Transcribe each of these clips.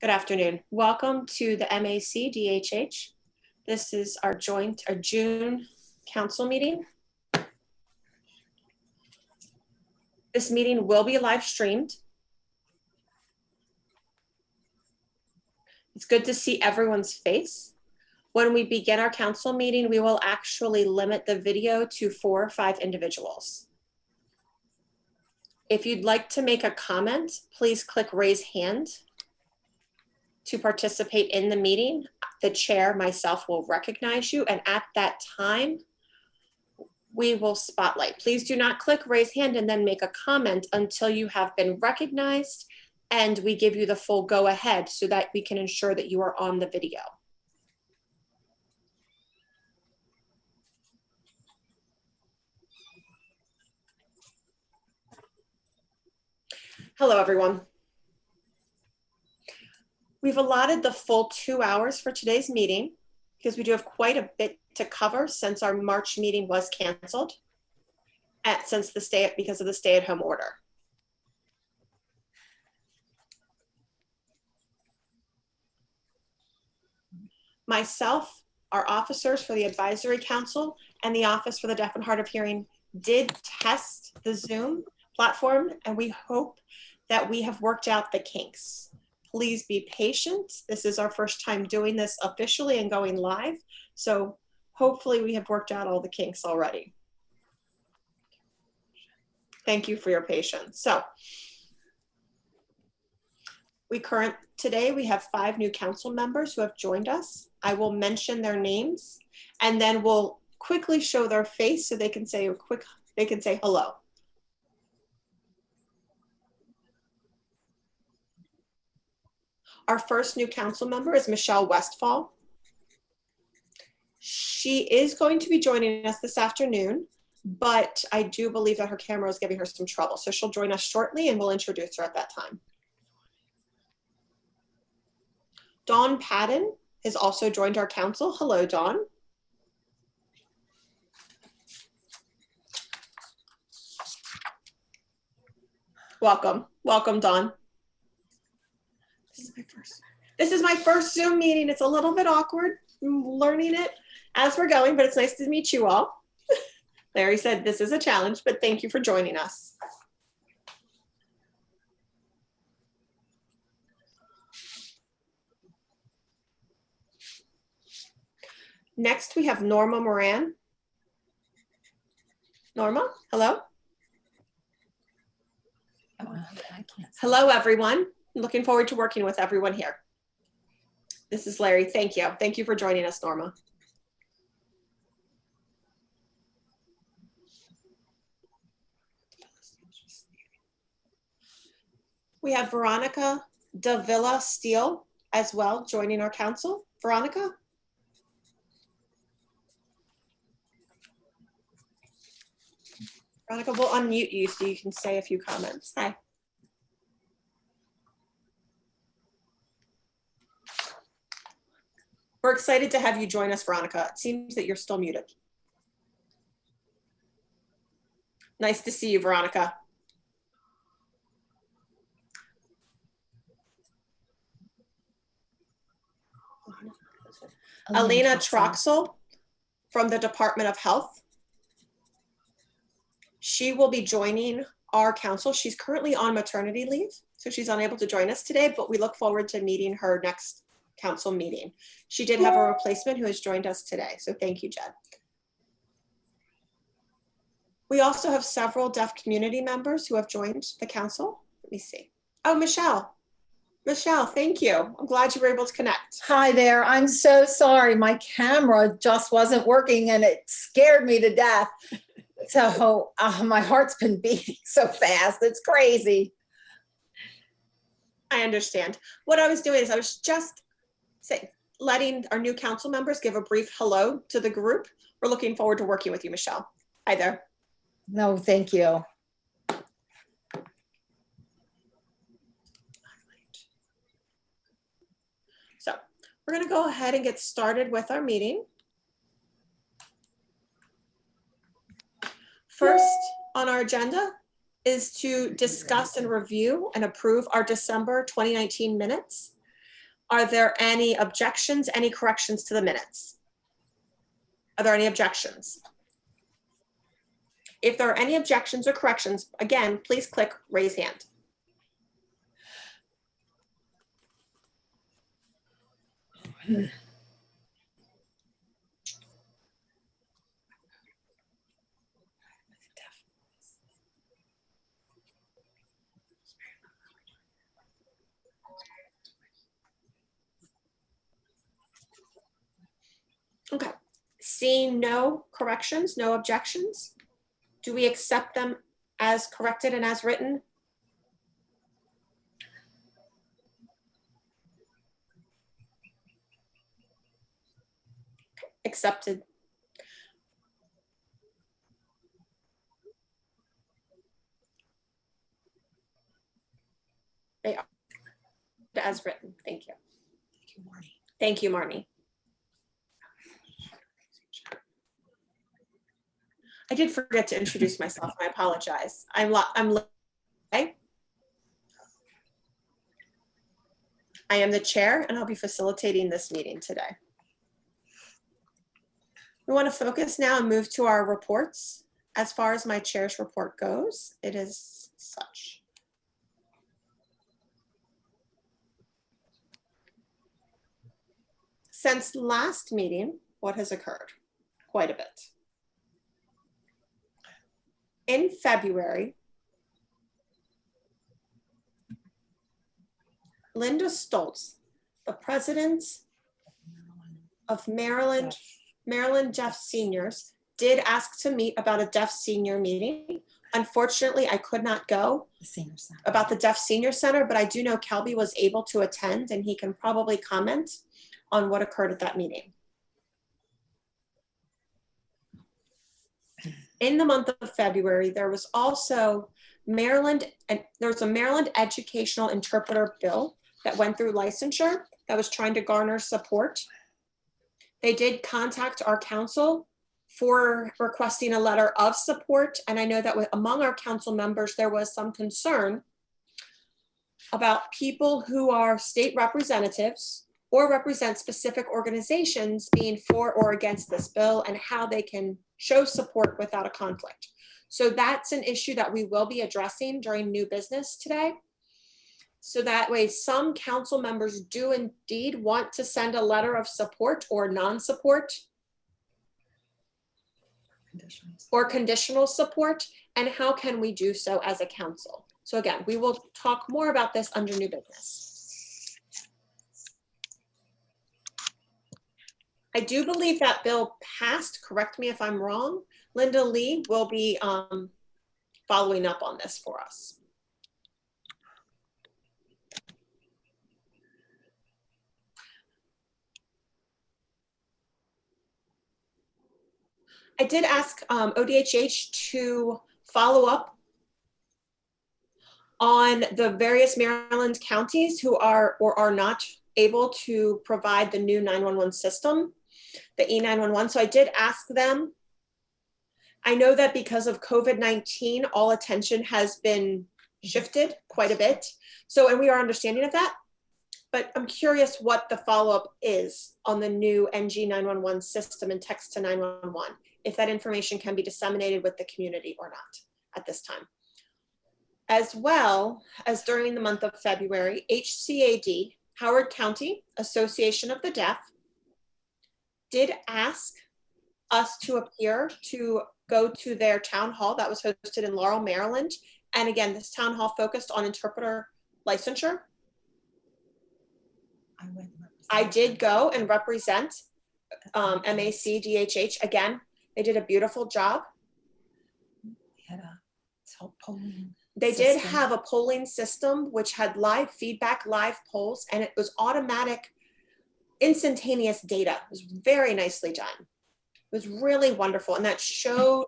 Good afternoon. Welcome to the MACDHH. This is our June council meeting. This meeting will be live streamed. It's good to see everyone's face. When we begin our council meeting, we will actually limit the video to 4 or 5 individuals. If you'd like to make a comment, please click raise hand to participate in the meeting. The chair, myself, will recognize you, and at that time, we will spotlight. Please do not click raise hand and then make a comment until you have been recognized and we give you the full go ahead so that we can ensure that you are on the video. Hello, everyone. We've allotted the full 2 hours for today's meeting because we do have quite a bit to cover since our March meeting was canceled because of the stay-at-home order. Myself, our officers for the Advisory Council, and the Office for the Deaf and Hard of Hearing did test the Zoom platform, and we hope that we have worked out the kinks. Please be patient. This is our first time doing this officially and going live, so hopefully we have worked out all the kinks already. Thank you for your patience. So today we have 5 new council members who have joined us. I will mention their names and then we'll quickly show their face so they can say hello. Our first new council member is Michelle Westfall. She is going to be joining us this afternoon, but I do believe that her camera is giving her some trouble. So she'll join us shortly and we'll introduce her at that time. Dawn Patton has also joined our council. Hello, Dawn. Welcome, welcome, Dawn. This is my first Zoom meeting. It's a little bit awkward. I'm learning it as we're going, but it's nice to meet you all. Larry said this is a challenge, but thank you for joining us. Next, we have Norma Moran. Norma, hello. Hello, everyone. Looking forward to working with everyone here. This is Larry. Thank you. Thank you for joining us, Norma. We have Veronica Davila Steele as well joining our council. Veronica. Veronica, we'll unmute you so you can say a few comments. Hi. We're excited to have you join us, Veronica. It seems that you're still muted. Nice to see you, Veronica. Alina Troxel from the Department of Health. She will be joining our council. She's currently on maternity leave, so she's unable to join us today, but we look forward to meeting her next council meeting. She did have a replacement who has joined us today, so thank you, Jed. We also have several deaf community members who have joined the council. Let me see. Oh, Michelle. Michelle, thank you. I'm glad you were able to connect. Hi there. I'm so sorry. My camera just wasn't working and it scared me to death. So my heart's been beating so fast. It's crazy. I understand. What I was doing is I was just letting our new council members give a brief hello to the group. We're looking forward to working with you, Michelle. Hi there. No, thank you. So we're going to go ahead and get started with our meeting. First on our agenda is to discuss and review and approve our December 2019 minutes. Are there any objections, any corrections to the minutes? Are there any objections? If there are any objections or corrections, again, please click raise hand. Okay, seeing no corrections, no objections, do we accept them as corrected and as written? Accepted. They are as written. Thank you. Thank you, Marny. Thank you, Marny. I did forget to introduce myself. I apologize. I'm okay. I am the chair and I'll be facilitating this meeting today. We want to focus now and move to our reports. As far as my chair's report goes, it is such. Since last meeting, what has occurred? Quite a bit. In February, Linda Stoltz, the president of Maryland Deaf Seniors, did ask to meet about a deaf senior meeting. Unfortunately, I could not go about the Deaf Senior Center, but I do know Kelby was able to attend and he can probably comment on what occurred at that meeting. In the month of February, there was also there was a Maryland educational interpreter bill that went through licensure that was trying to garner support. They did contact our council for requesting a letter of support. And I know that among our council members, there was some concern about people who are state representatives or represent specific organizations being for or against this bill and how they can show support without a conflict. So that's an issue that we will be addressing during new business today. So that way some council members do indeed want to send a letter of support or non-support or conditional support, and how can we do so as a council? So again, we will talk more about this under new business. I do believe that bill passed, correct me if I'm wrong. Linda Lee will be following up on this for us. I did ask ODHH to follow up on the various Maryland counties who are or are not able to provide the new 911 system, the E911. So I did ask them. I know that because of COVID-19, all attention has been shifted quite a bit. So, and we are understanding of that, but I'm curious what the follow-up is on the new NG 911 system and text to 911, if that information can be disseminated with the community or not at this time. As well as during the month of February, HCAD, Howard County Association of the Deaf, did ask us to appear to go to their town hall that was hosted in Laurel, Maryland. And again, this town hall focused on interpreter licensure. I did go and represent MACDHH. Again, they did a beautiful job. They did have a polling system which had live feedback, live polls, and it was automatic, instantaneous data. It was very nicely done. It was really wonderful. And that showed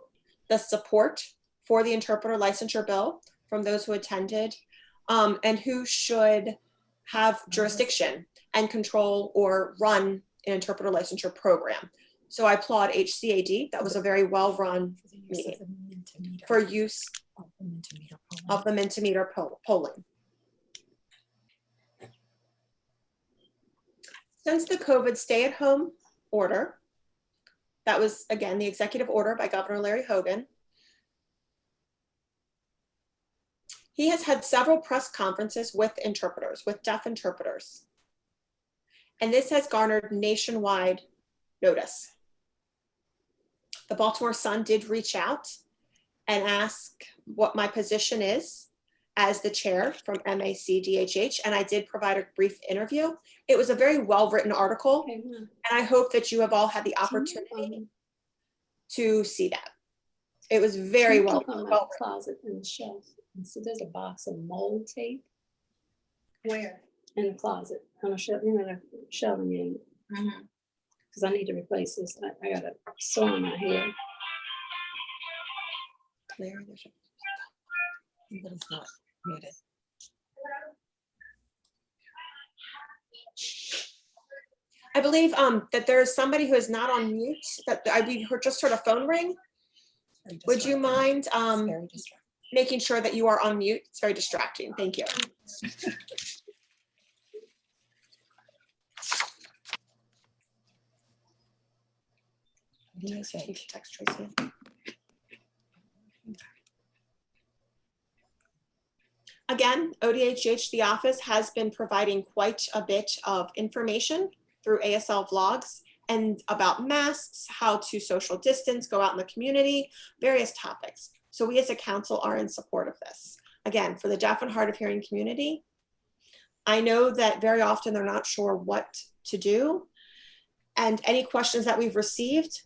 the support for the interpreter licensure bill from those who attended and who should have jurisdiction and control or run an interpreter licensure program. So I applaud HCAD. That was a very well-run meeting for use of the Mentimeter polling. Since the COVID stay-at-home order, that was, again, the executive order by Governor Larry Hogan, he has had several press conferences with interpreters, with deaf interpreters. And this has garnered nationwide notice. The Baltimore Sun did reach out and ask what my position is as the chair from MACDHH, and I did provide a brief interview. It was a very well-written article, and I hope that you have all had the opportunity to see that. It was very well written. Closet and shelf. And so there's a box of mold tape. Where? In the closet, on a shelf, you know, the shelving unit. Because I need to replace this. I got a sore on my head. Claire, there's a, but it's not muted. I believe that there is somebody who is not on mute. That we just heard a phone ring. Would you mind making sure that you are on mute? It's very distracting. Thank you. Text Tracy. Again, ODHH, the office, has been providing quite a bit of information through ASL vlogs and about masks, how to social distance, go out in the community, various topics. So we as a council are in support of this. Again, for the deaf and hard of hearing community, I know that very often they're not sure what to do. And any questions that we've received,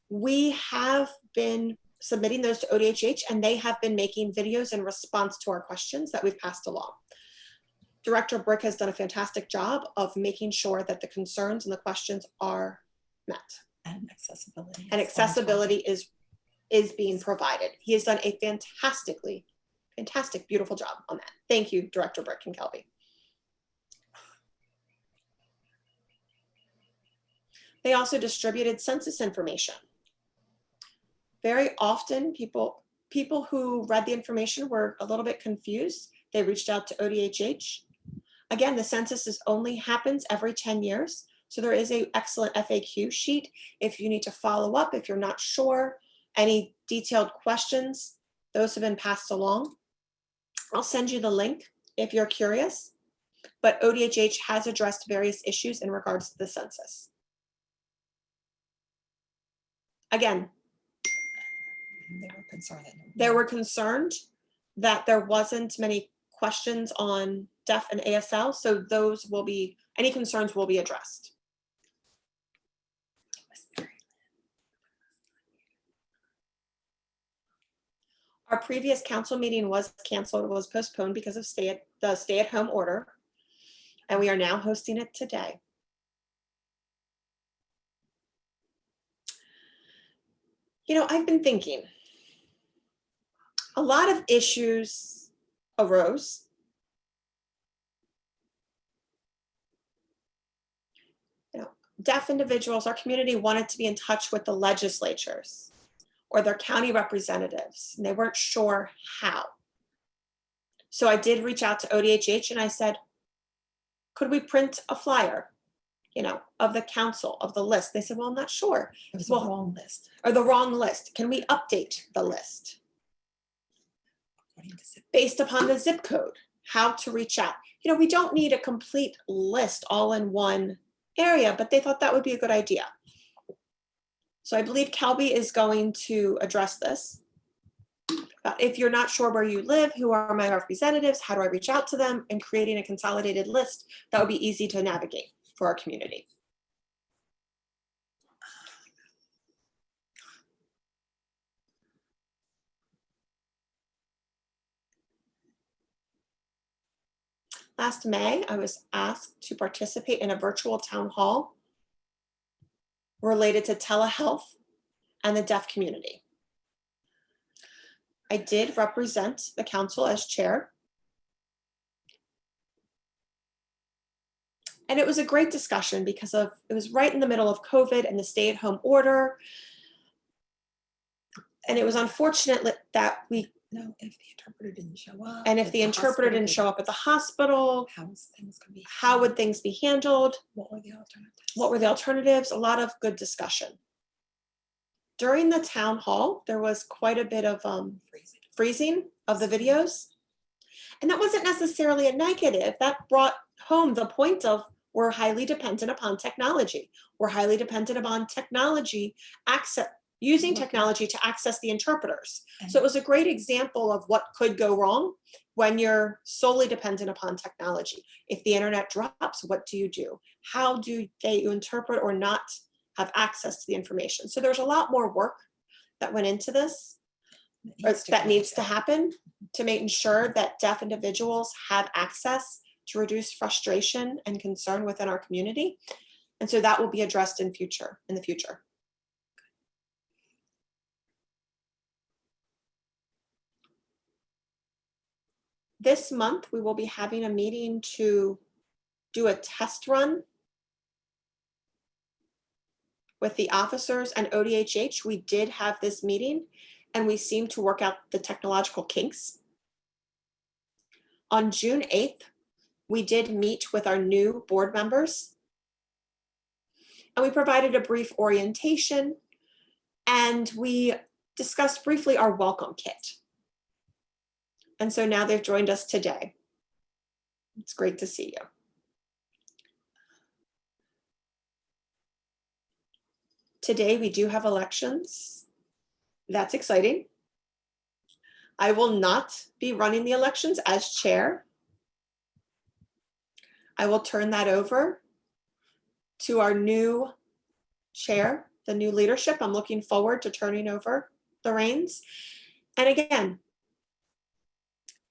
we have been submitting those to ODHH, and they have been making videos in response to our questions that we've passed along. Director Brick has done a fantastic job of making sure that the concerns and the questions are met. And accessibility. And accessibility is being provided. He has done a fantastic, beautiful job on that. Thank you, Director Brick and Kelby. They also distributed census information. Very often people who read the information were a little bit confused. They reached out to ODHH. Again, the census only happens every 10 years. So there is an excellent FAQ sheet. If you need to follow up, if you're not sure, any detailed questions, those have been passed along. I'll send you the link if you're curious, but ODHH has addressed various issues in regards to the census. Again, they were concerned that there wasn't many questions on deaf and ASL, so those will be, any concerns will be addressed. Our previous council meeting was canceled, was postponed because of the stay-at-home order, and we are now hosting it today. You know, I've been thinking, a lot of issues arose. You know, deaf individuals, our community wanted to be in touch with the legislatures or their county representatives, and they weren't sure how. So I did reach out to ODHH and I said, could we print a flyer, you know, of the council, of the list? They said, well, I'm not sure. It was the wrong list. Or the wrong list. Can we update the list? Based upon the zip code, how to reach out. You know, we don't need a complete list all in one area, but they thought that would be a good idea. So I believe Kelby is going to address this. If you're not sure where you live, who are my representatives, how do I reach out to them, and creating a consolidated list that would be easy to navigate for our community. Last May, I was asked to participate in a virtual town hall related to telehealth and the deaf community. I did represent the council as chair. And it was a great discussion because it was right in the middle of COVID and the stay-at-home order. And it was unfortunate that know if the interpreter didn't show up? And if the interpreter didn't show up at the hospital, how would things be handled? What were the alternatives? What were the alternatives? A lot of good discussion. During the town hall, there was quite a bit of freezing of the videos. And that wasn't necessarily a negative. That brought home the point of we're highly dependent upon technology. We're highly dependent upon technology, using technology to access the interpreters. So it was a great example of what could go wrong when you're solely dependent upon technology. If the internet drops, what do you do? How do you interpret or not have access to the information? So there's a lot more work that went into this, or that needs to happen to making sure that deaf individuals have access to reduce frustration and concern within our community. And so that will be addressed in the future. This month, we will be having a meeting to do a test run with the officers and ODHH. We did have this meeting and we seem to work out the technological kinks. On June 8th, we did meet with our new board members and we provided a brief orientation and we discussed briefly our welcome kit. And so now they've joined us today. It's great to see you. Today we do have elections. That's exciting. I will not be running the elections as chair. I will turn that over to our new chair, the new leadership. I'm looking forward to turning over the reins. And again,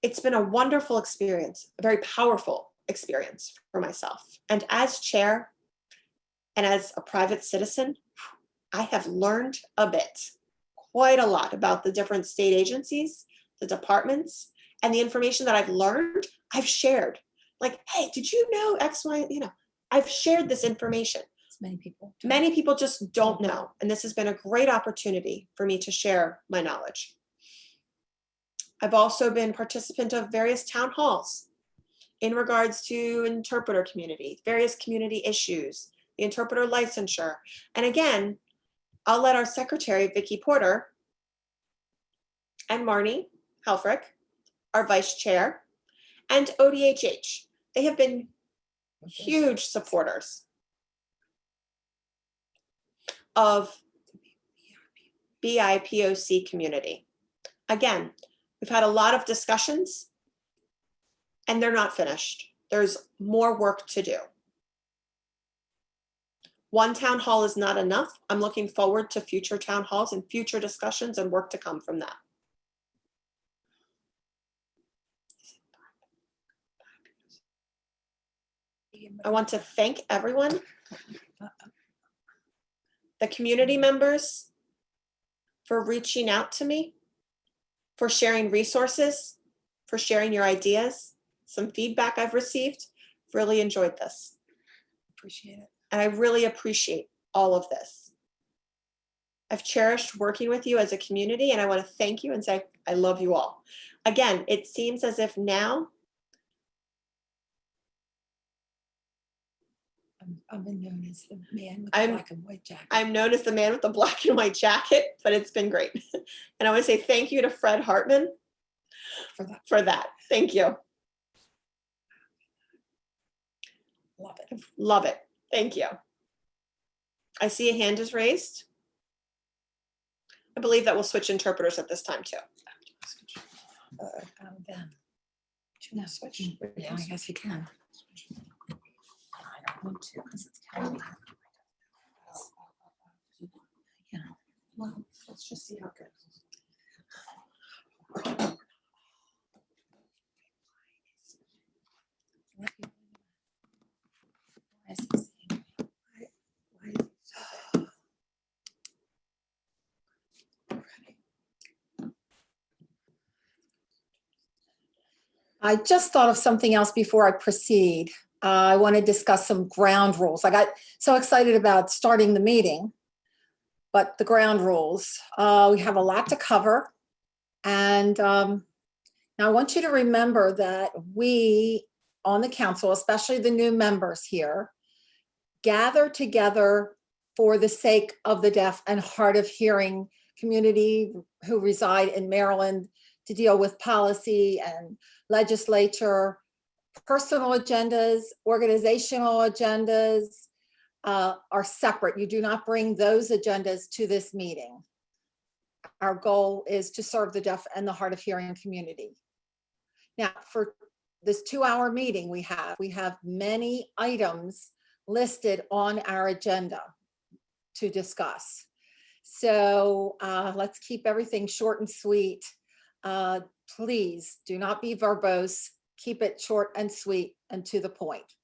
it's been a wonderful experience, a very powerful experience for myself. And as chair and as a private citizen, I have learned a bit, quite a lot about the different state agencies, the departments, and the information that I've learned, I've shared. Like, hey, did you know X, Y, I've shared this information. Many people just don't know. And this has been a great opportunity for me to share my knowledge. I've also been participant of various town halls in regards to interpreter community, various community issues, the interpreter licensure. And again, I'll let our secretary, Vikki Porter, and Marny Helfrich, our vice chair, and ODHH. They have been huge supporters of BIPOC community. Again, we've had a lot of discussions and they're not finished. There's more work to do. One town hall is not enough. I'm looking forward to future town halls and future discussions and work to come from that. I want to thank everyone, the community members, for reaching out to me, for sharing resources, for sharing your ideas, some feedback I've received. Really enjoyed this. Appreciate it. And I really appreciate all of this. I've cherished working with you as a community, and I want to thank you and say I love you all. Again, it seems as if now I've been known as the man with the black and white jacket. I'm known as the man with the black and white jacket, but it's been great. And I want to say thank you to Fred Hartman for that. Thank you. Love it. Love it. Thank you. I see a hand is raised. I believe that we'll switch interpreters at this time too. Then. No, switch. Yeah, I guess you can. I don't want to because it's Kelby. Yeah. Well, let's just see how it goes. I just thought of something else before I proceed. I want to discuss some ground rules. I got so excited about starting the meeting, but the ground rules. We have a lot to cover. And now I want you to remember that we on the council, especially the new members here, gather together for the sake of the deaf and hard of hearing community who reside in Maryland to deal with policy and legislature, personal agendas, organizational agendas are separate. You do not bring those agendas to this meeting. Our goal is to serve the deaf and the hard of hearing community. Now, for this 2-hour meeting we have many items listed on our agenda to discuss. So let's keep everything short and sweet. Please do not be verbose. Keep it short and sweet and to the point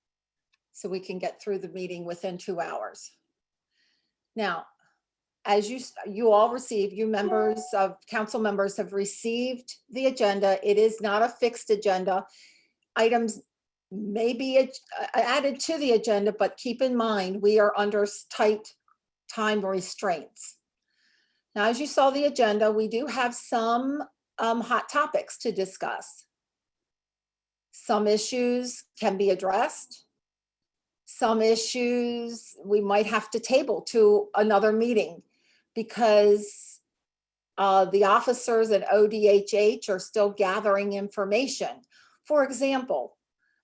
so we can get through the meeting within 2 hours. Now, as you all received, you members of council members have received the agenda. It is not a fixed agenda. Items may be added to the agenda, but keep in mind, we are under tight time restraints. Now, as you saw the agenda, we do have some hot topics to discuss. Some issues can be addressed. Some issues we might have to table to another meeting because the officers at ODHH are still gathering information. For example,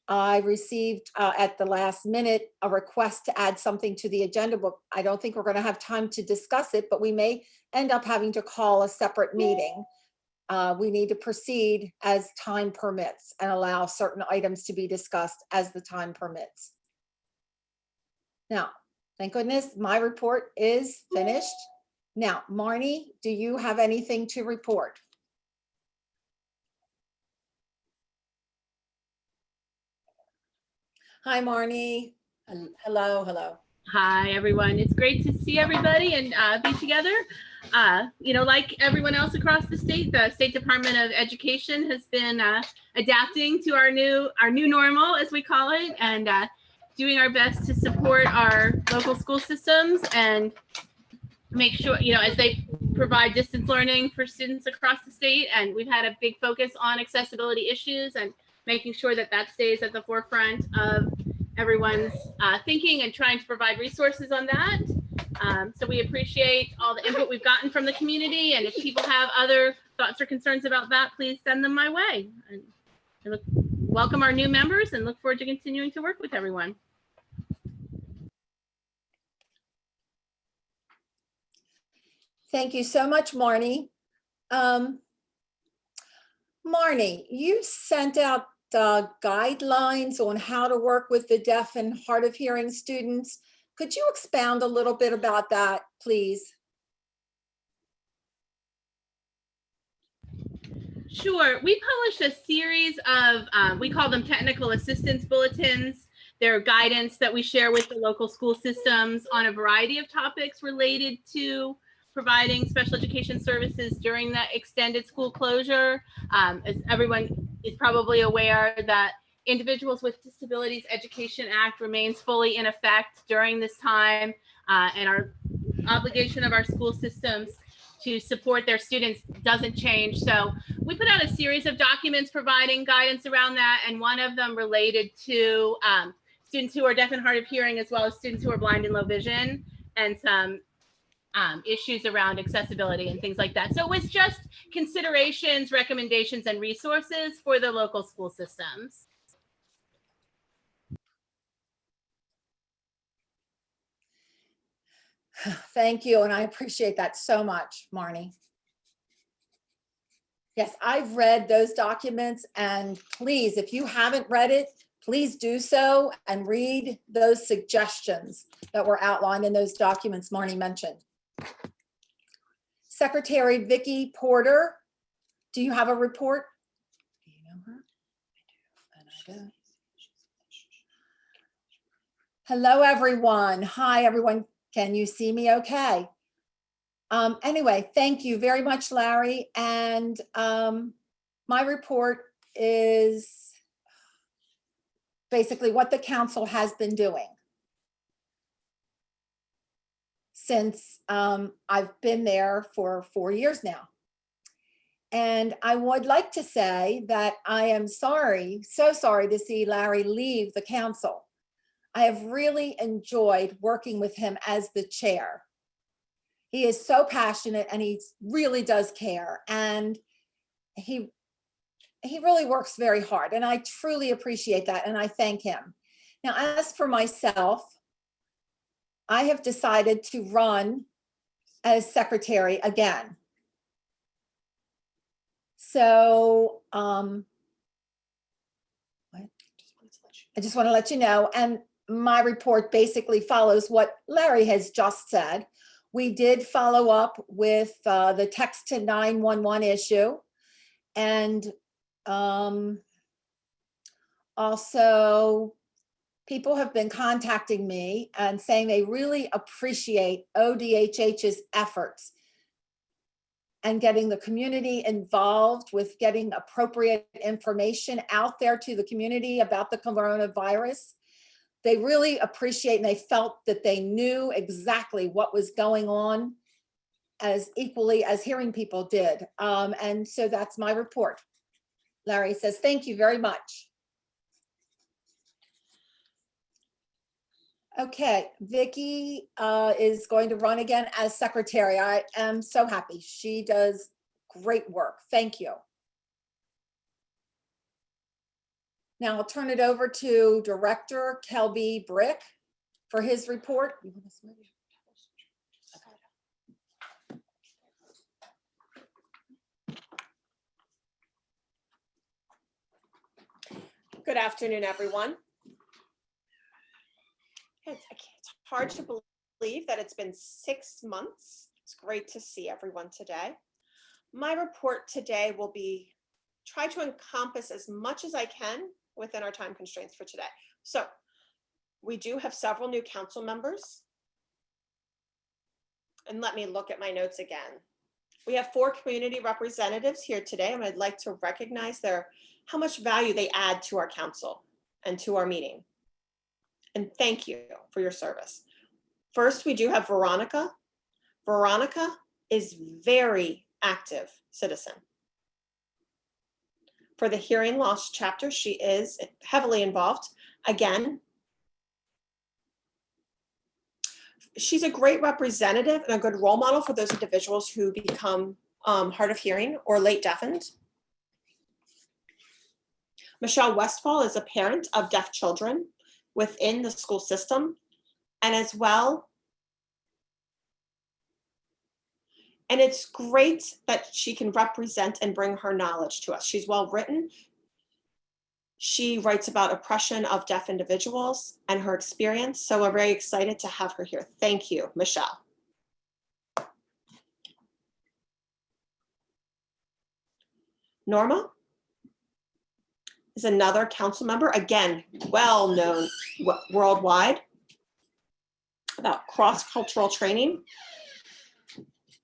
I received at the last minute a request to add something to the agenda, but I don't think we're going to have time to discuss it, but we may end up having to call a separate meeting. We need to proceed as time permits and allow certain items to be discussed as the time permits. Now, thank goodness my report is finished. Now, Marny, do you have anything to report? Hi, Marny. Hello. Hi, everyone. It's great to see everybody and be together. You know, like everyone else across the State Department of Education has been adapting to our new normal, as we call it, and doing our best to support our local school systems and make sure, you know, as they provide distance learning for students across the state. And we've had a big focus on accessibility issues and making sure that that stays at the forefront of everyone's thinking and trying to provide resources on that. So we appreciate all the input we've gotten from the community. And if people have other thoughts or concerns about that, please send them my way. And I welcome our new members and look forward to continuing to work with everyone. Thank you so much, Marny. Marny, you sent out guidelines on how to work with the deaf and hard of hearing students. Could you expound a little bit about that, please? Sure. We published a series of, we call them technical assistance bulletins. They're guidance that we share with the local school systems on a variety of topics related to providing special education services during the extended school closure. As everyone is probably aware, that Individuals with Disabilities Education Act remains fully in effect during this time, and our obligation of our school systems to support their students doesn't change. So we put out a series of documents providing guidance around that, and one of them related to students who are deaf and hard of hearing, as well as students who are blind and low vision, and some issues around accessibility and things like that. So it was just considerations, recommendations, and resources for the local school systems. Thank you, and I appreciate that so much, Marny. Yes, I've read those documents, and please, if you haven't read it, please do so and read those suggestions that were outlined in those documents Marny mentioned. Secretary Vikki Porter, do you have a report? Do you know her? I do, and I do. Hello, everyone. Hi, everyone. Can you see me okay? Anyway, thank you very much, Larry. And my report is basically what the council has been doing since I've been there for 4 years now. And I would like to say that I am sorry, so sorry to see Larry leave the council. I have really enjoyed working with him as the chair. He is so passionate and he really does care. And he really works very hard. And I truly appreciate that. And I thank him. Now, as for myself, I have decided to run as secretary again. So I just want to let you know, and my report basically follows what Larry has just said. We did follow up with the text to 911 issue, and also people have been contacting me and saying they really appreciate ODHH's efforts and getting the community involved with getting appropriate information out there to the community about the coronavirus. They really appreciate, and they felt that they knew exactly what was going on as equally as hearing people did. And so that's my report. Larry says, thank you very much. Okay, Vikki is going to run again as secretary. I am so happy. She does great work. Thank you. Now I'll turn it over to Director Kelby Brick for his report. Good afternoon, everyone. It's hard to believe that it's been 6 months. It's great to see everyone today. My report today will try to encompass as much as I can within our time constraints for today. So we do have several new council members. And let me look at my notes again. We have 4 community representatives here today, and I'd like to recognize how much value they add to our council and to our meeting. And thank you for your service. First, we do have Veronica. Veronica is very active citizen. For the hearing loss chapter, she is heavily involved. Again, she's a great representative and a good role model for those individuals who become hard of hearing or late deafened. Michelle Westfall is a parent of deaf children within the school system, and as well. And it's great that she can represent and bring her knowledge to us. She's well written. She writes about oppression of deaf individuals and her experience. So we're very excited to have her here. Thank you, Michelle. Norma is another council member, again, well known worldwide about cross-cultural training.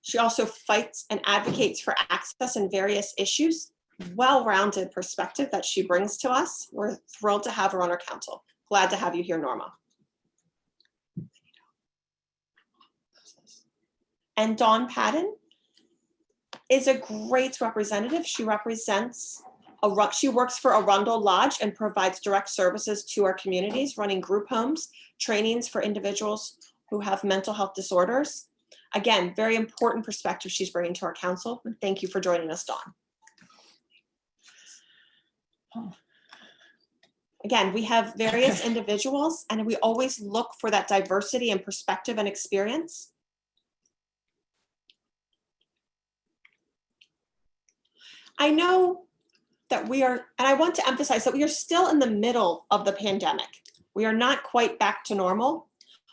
She also fights and advocates for access in various issues. Well-rounded perspective that she brings to us. We're thrilled to have her on our council. Glad to have you here, Norma. And Dawn Patton is a great representative. She represents she works for Arundel Lodge and provides direct services to our communities, running group homes, trainings for individuals who have mental health disorders. Again, very important perspective she's bringing to our council. Thank you for joining us, Dawn. Again, we have various individuals and we always look for that diversity and perspective and experience. I know that we are, and I want to emphasize that we are still in the middle of the pandemic. We are not quite back to normal.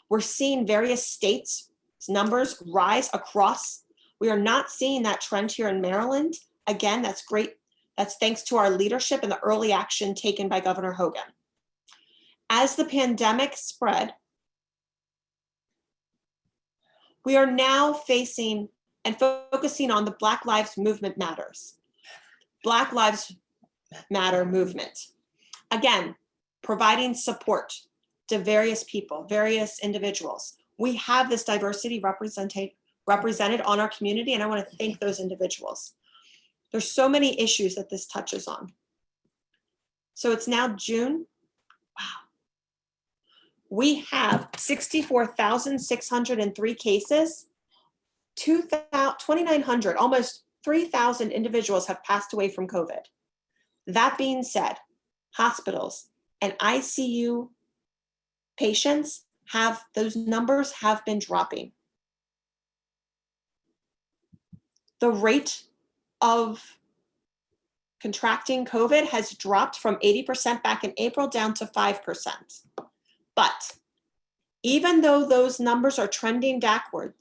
We're seeing various states' numbers rise across. We are not seeing that trend here in Maryland. Again, that's great. That's thanks to our leadership and the early action taken by Governor Hogan. As the pandemic spread, we are now facing and focusing on the Black Lives Movement Matters. Black Lives Matter movement. Again, providing support to various people, various individuals. We have this diversity represented on our community, and I want to thank those individuals. There's so many issues that this touches on. So it's now June. Wow. We have 64,603 cases, 2,900, almost 3,000 individuals have passed away from COVID. That being said, hospitals and ICU patients those numbers have been dropping. The rate of contracting COVID has dropped from 80% back in April down to 5%. But even though those numbers are trending downwards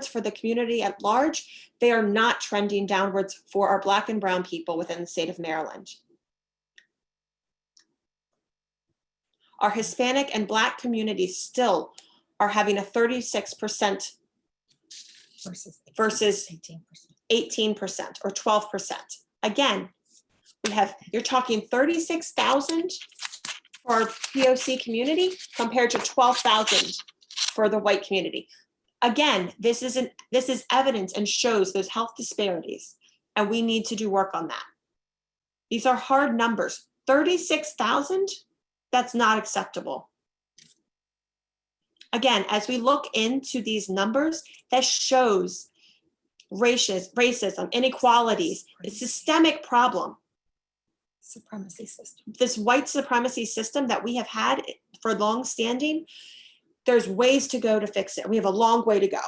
for the community at large, they are not trending downwards for our Black and brown people within the state of Maryland. Our Hispanic and Black communities still are having a 36% versus 18% or 12%. Again, you're talking 36,000 for our POC community compared to 12,000 for the white community. Again, this is evidence and shows those health disparities, and we need to do work on that. These are hard numbers. 36,000, that's not acceptable. Again, as we look into these numbers, that shows racism, inequalities, a systemic problem. Supremacy system. This white supremacy system that we have had for long standing, there's ways to go to fix it. We have a long way to go.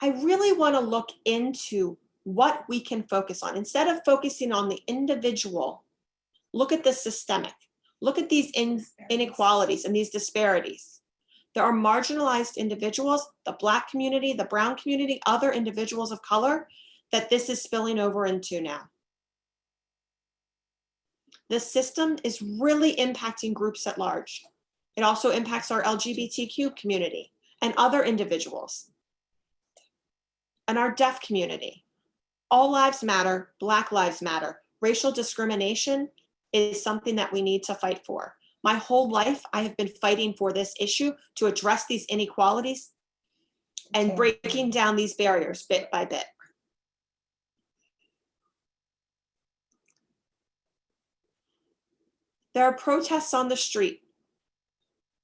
I really want to look into what we can focus on. Instead of focusing on the individual, look at the systemic. Look at these inequalities and these disparities. There are marginalized individuals, the Black community, the brown community, other individuals of color that this is spilling over into now. This system is really impacting groups at large. It also impacts our LGBTQ community and other individuals and our deaf community. All lives matter, Black lives matter. Racial discrimination is something that we need to fight for. My whole life, I have been fighting for this issue to address these inequalities and breaking down these barriers bit by bit. There are protests on the street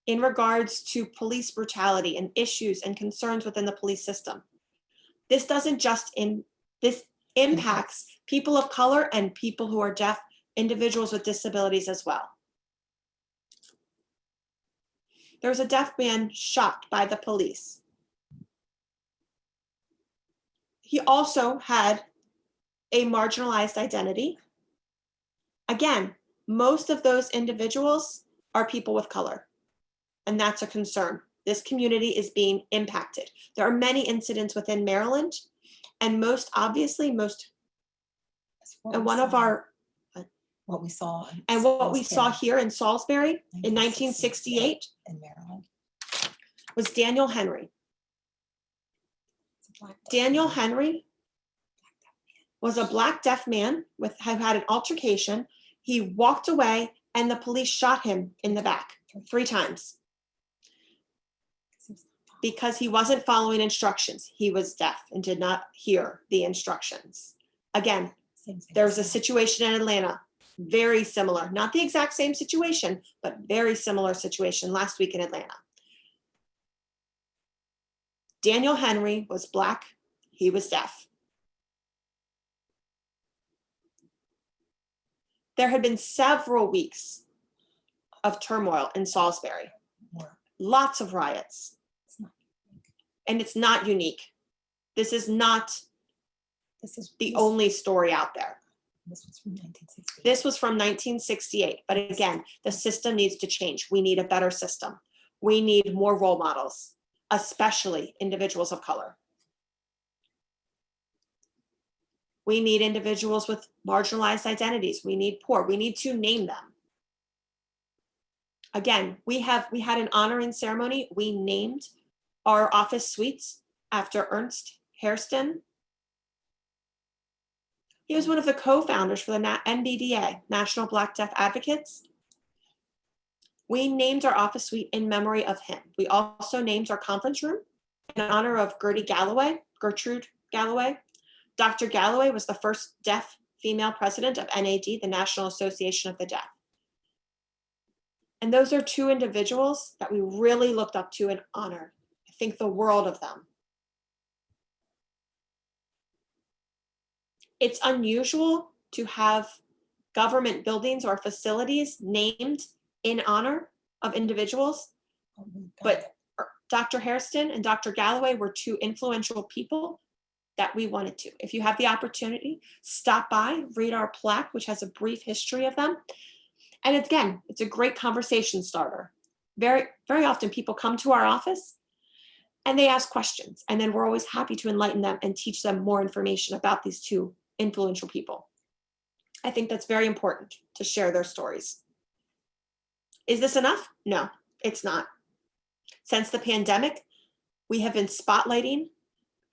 in regards to police brutality and issues and concerns within the police system. This doesn't just this impacts people of color and people who are deaf, individuals with disabilities as well. There was a deaf man shot by the police. He also had a marginalized identity. Again, most of those individuals are people with color, and that's a concern. This community is being impacted. There are many incidents within Maryland, and most obviously, what we saw here in Salisbury in 1968 in Maryland was Daniel Henry. Daniel Henry was a Black deaf man who had an altercation. He walked away and the police shot him in the back 3 times because he wasn't following instructions. He was deaf and did not hear the instructions. Again, there was a situation in Atlanta, very similar, not the exact same situation, but very similar situation last week in Atlanta. Daniel Henry was Black, he was deaf. There had been several weeks of turmoil in Salisbury, lots of riots, and it's not unique. This is the only story out there. This was from 1968. This was from 1968, but again, the system needs to change. We need a better system. We need more role models, especially individuals of color. We need individuals with marginalized identities. We need poor. We need to name them. Again, we had an honoring ceremony. We named our office suites after Ernst Hairston. He was one of the co-founders for the NBDA, National Black Deaf Advocates. We named our office suite in memory of him. We also named our conference room in honor of Gertrude Galloway. Dr. Galloway was the first deaf female president of NAD, the National Association of the Deaf. And those are two individuals that we really looked up to and honored. I think the world of them. It's unusual to have government buildings or facilities named in honor of individuals, but Dr. Hairston and Dr. Galloway were two influential people that we wanted to. If you have the opportunity, stop by, read our plaque, which has a brief history of them. And again, it's a great conversation starter. Very, very often people come to our office and they ask questions, and then we're always happy to enlighten them and teach them more information about these two influential people. I think that's very important to share their stories. Is this enough? No, it's not. Since the pandemic, we have been spotlighting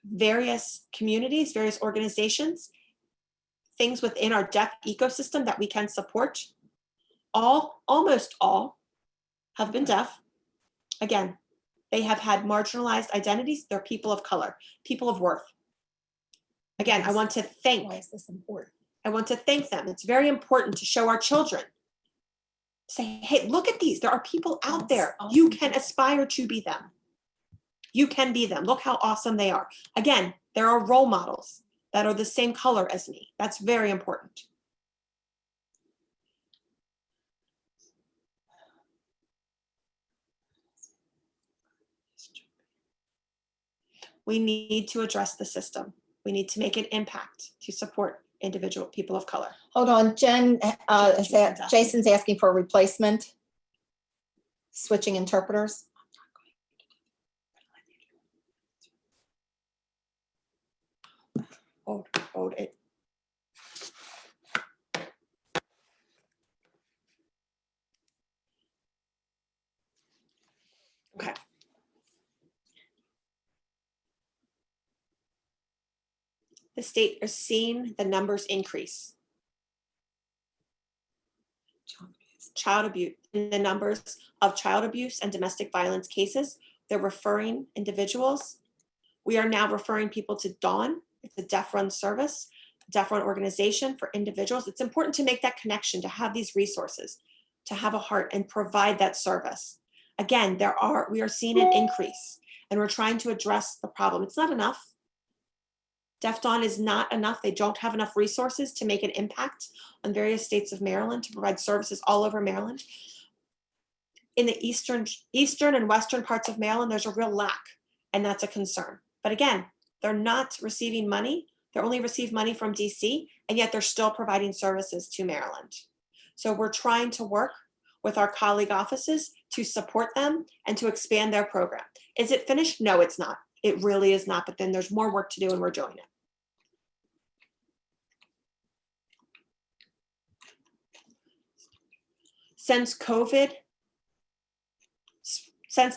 various communities, various organizations, things within our deaf ecosystem that we can support. Almost all have been deaf. Again, they have had marginalized identities. They're people of color, people of worth. Again, I want to thank. Why is this important? I want to thank them. It's very important to show our children. Say, hey, look at these. There are people out there. You can aspire to be them. You can be them. Look how awesome they are. Again, there are role models that are the same color as me. That's very important. We need to address the system. We need to make an impact to support individual people of color. Hold on, Jason's asking for a replacement. Switching interpreters. Hold it. Okay. The state is seeing the numbers increase. Child abuse, in the numbers of child abuse and domestic violence cases, they're referring individuals. We are now referring people to Dawn. It's a deaf-run service, deaf-run organization for individuals. It's important to make that connection, to have these resources, to have a heart and provide that service. Again, we are seeing an increase, and we're trying to address the problem. It's not enough. Deaf Dawn is not enough. They don't have enough resources to make an impact on various states of Maryland, to provide services all over Maryland. In the eastern and western parts of Maryland, there's a real lack, and that's a concern. But again, they're not receiving money. They only receive money from DC, and yet they're still providing services to Maryland. So we're trying to work with our colleague offices to support them and to expand their program. Is it finished? No, it's not. It really is not, but then there's more work to do, and we're doing it. Since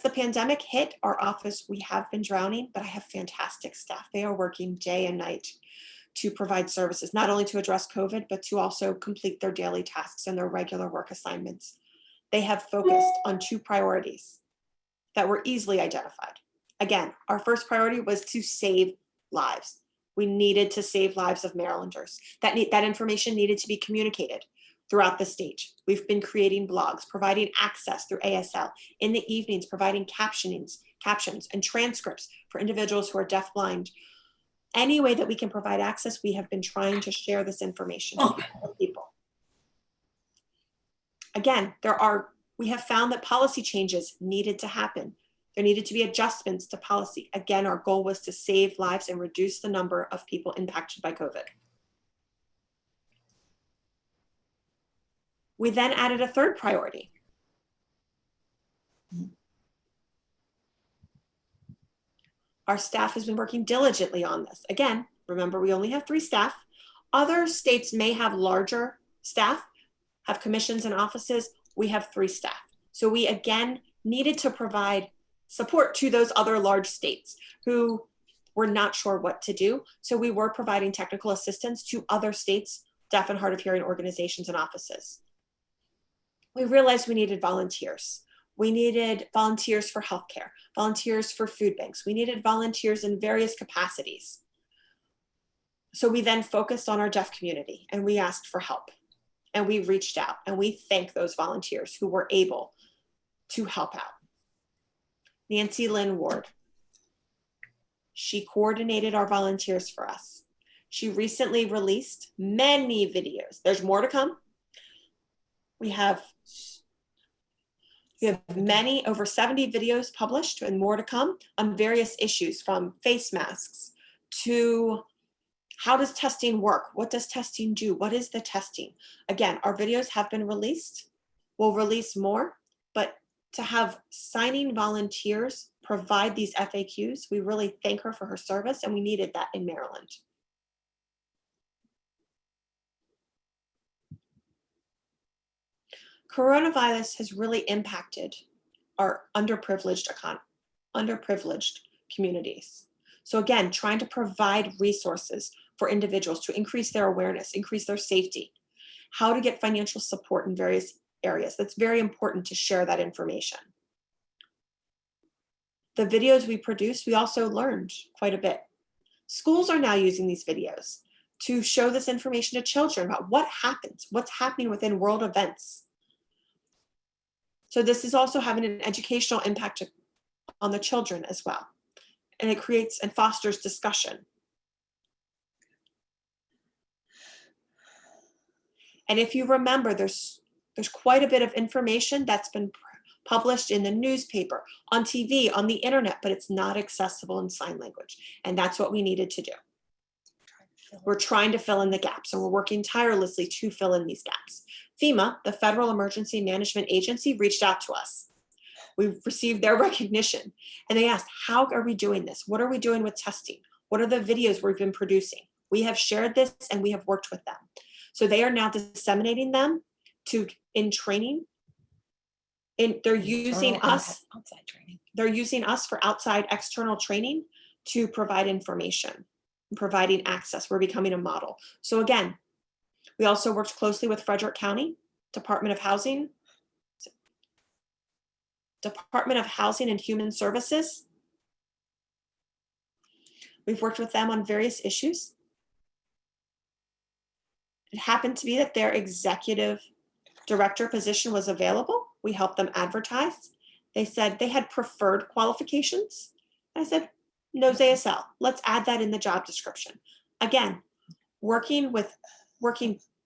the pandemic hit our office, we have been drowning, but I have fantastic staff. They are working day and night to provide services, not only to address COVID, but to also complete their daily tasks and their regular work assignments. They have focused on two priorities that were easily identified. Again, our first priority was to save lives. We needed to save lives of Marylanders. That information needed to be communicated throughout the state. We've been creating blogs, providing access through ASL, in the evenings, providing captions and transcripts for individuals who are deafblind. Any way that we can provide access, we have been trying to share this information with people. Again, we have found that policy changes needed to happen. There needed to be adjustments to policy. Again, our goal was to save lives and reduce the number of people impacted by COVID. We then added a third priority. Our staff has been working diligently on this. Again, remember, we only have 3 staff. Other states may have larger staff, have commissions and offices. We have 3 staff. So we, again, needed to provide support to those other large states who were not sure what to do. So we were providing technical assistance to other states' deaf and hard of hearing organizations and offices. we realized we needed volunteers. We needed volunteers for healthcare, volunteers for food banks. We needed volunteers in various capacities. So we then focused on our deaf community and we asked for help. And we reached out and we thank those volunteers who were able to help out. Nancy Lynn Ward. She coordinated our volunteers for us. She recently released many videos. There's more to come. We have many, over 70 videos published and more to come on various issues, from face masks to how does testing work? What does testing do? What is the testing? Again, our videos have been released. We'll release more, but to have signing volunteers provide these FAQs, we really thank her for her service, and we needed that in Maryland. Coronavirus has really impacted our underprivileged communities. So again, trying to provide resources for individuals to increase their awareness, increase their safety, how to get financial support in various areas. That's very important to share that information. The videos we produce, we also learned quite a bit. Schools are now using these videos to show this information to children about what happens, what's happening within world events. So this is also having an educational impact on the children as well. And it creates and fosters discussion. And if you remember, there's quite a bit of information that's been published in the newspaper, on TV, on the internet, but it's not accessible in sign language. And that's what we needed to do. We're trying to fill in the gaps, and we're working tirelessly to fill in these gaps. FEMA, the Federal Emergency Management Agency, reached out to us. We've received their recognition, and they asked, how are we doing this? What are we doing with testing? What are the videos we've been producing? We have shared this and we have worked with them. So they are now disseminating them in training. They're using us outside training. They're using us for outside external training to provide information, providing access. We're becoming a model. So again, we also worked closely with Frederick County Department of Housing and Human Services. We've worked with them on various issues. It happened to be that their executive director position was available. We helped them advertise. They said they had preferred qualifications. I said, no ASL, let's add that in the job description. Again, working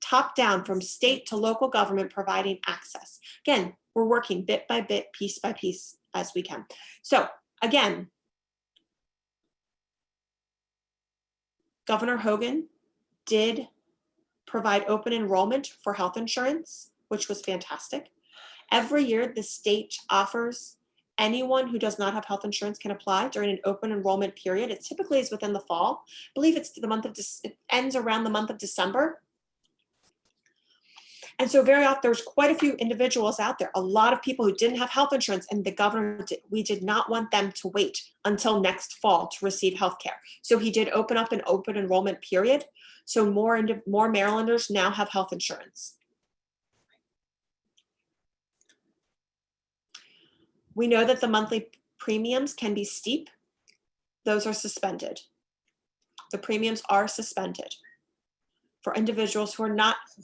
top down from state to local government, providing access. Again, we're working bit by bit, piece by piece as we can. So again, Governor Hogan did provide open enrollment for health insurance, which was fantastic. Every year, the state offers anyone who does not have health insurance can apply during an open enrollment period. It typically is within the fall. I believe it's the month of, it ends around the month of December. And so very often there's quite a few individuals out there, a lot of people who didn't have health insurance, and the governor, we did not want them to wait until next fall to receive health care. So he did open up an open enrollment period. So more Marylanders now have health insurance. We know that the monthly premiums can be steep. Those are suspended. The premiums are suspended for individuals who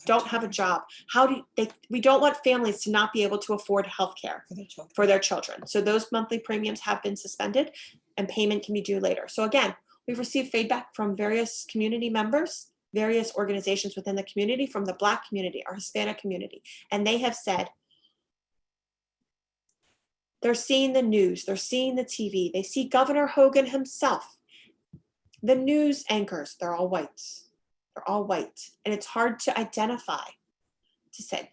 don't have a job. We don't want families to not be able to afford health care for their children. So those monthly premiums have been suspended and payment can be due later. So again, we've received feedback from various community members, various organizations within the community, from the Black community, our Hispanic community, and they have said, they're seeing the news, they're seeing the TV, they see Governor Hogan himself. The news anchors, they're all white. They're all white. And it's hard to identify, to say,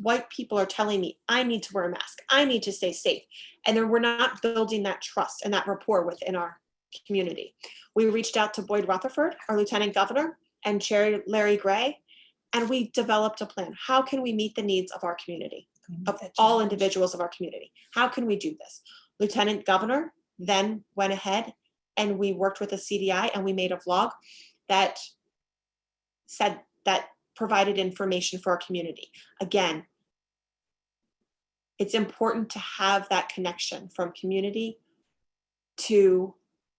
white people are telling me I need to wear a mask, I need to stay safe. And then we're not building that trust and that rapport within our community. We reached out to Boyd Rutherford, our Lieutenant Governor, and Chair Larry Gray, and we developed a plan. How can we meet the needs of our community? Of all individuals of our community. How can we do this? Lieutenant Governor then went ahead and we worked with the CDI and we made a vlog that provided information for our community. Again, It's important to have that connection from community to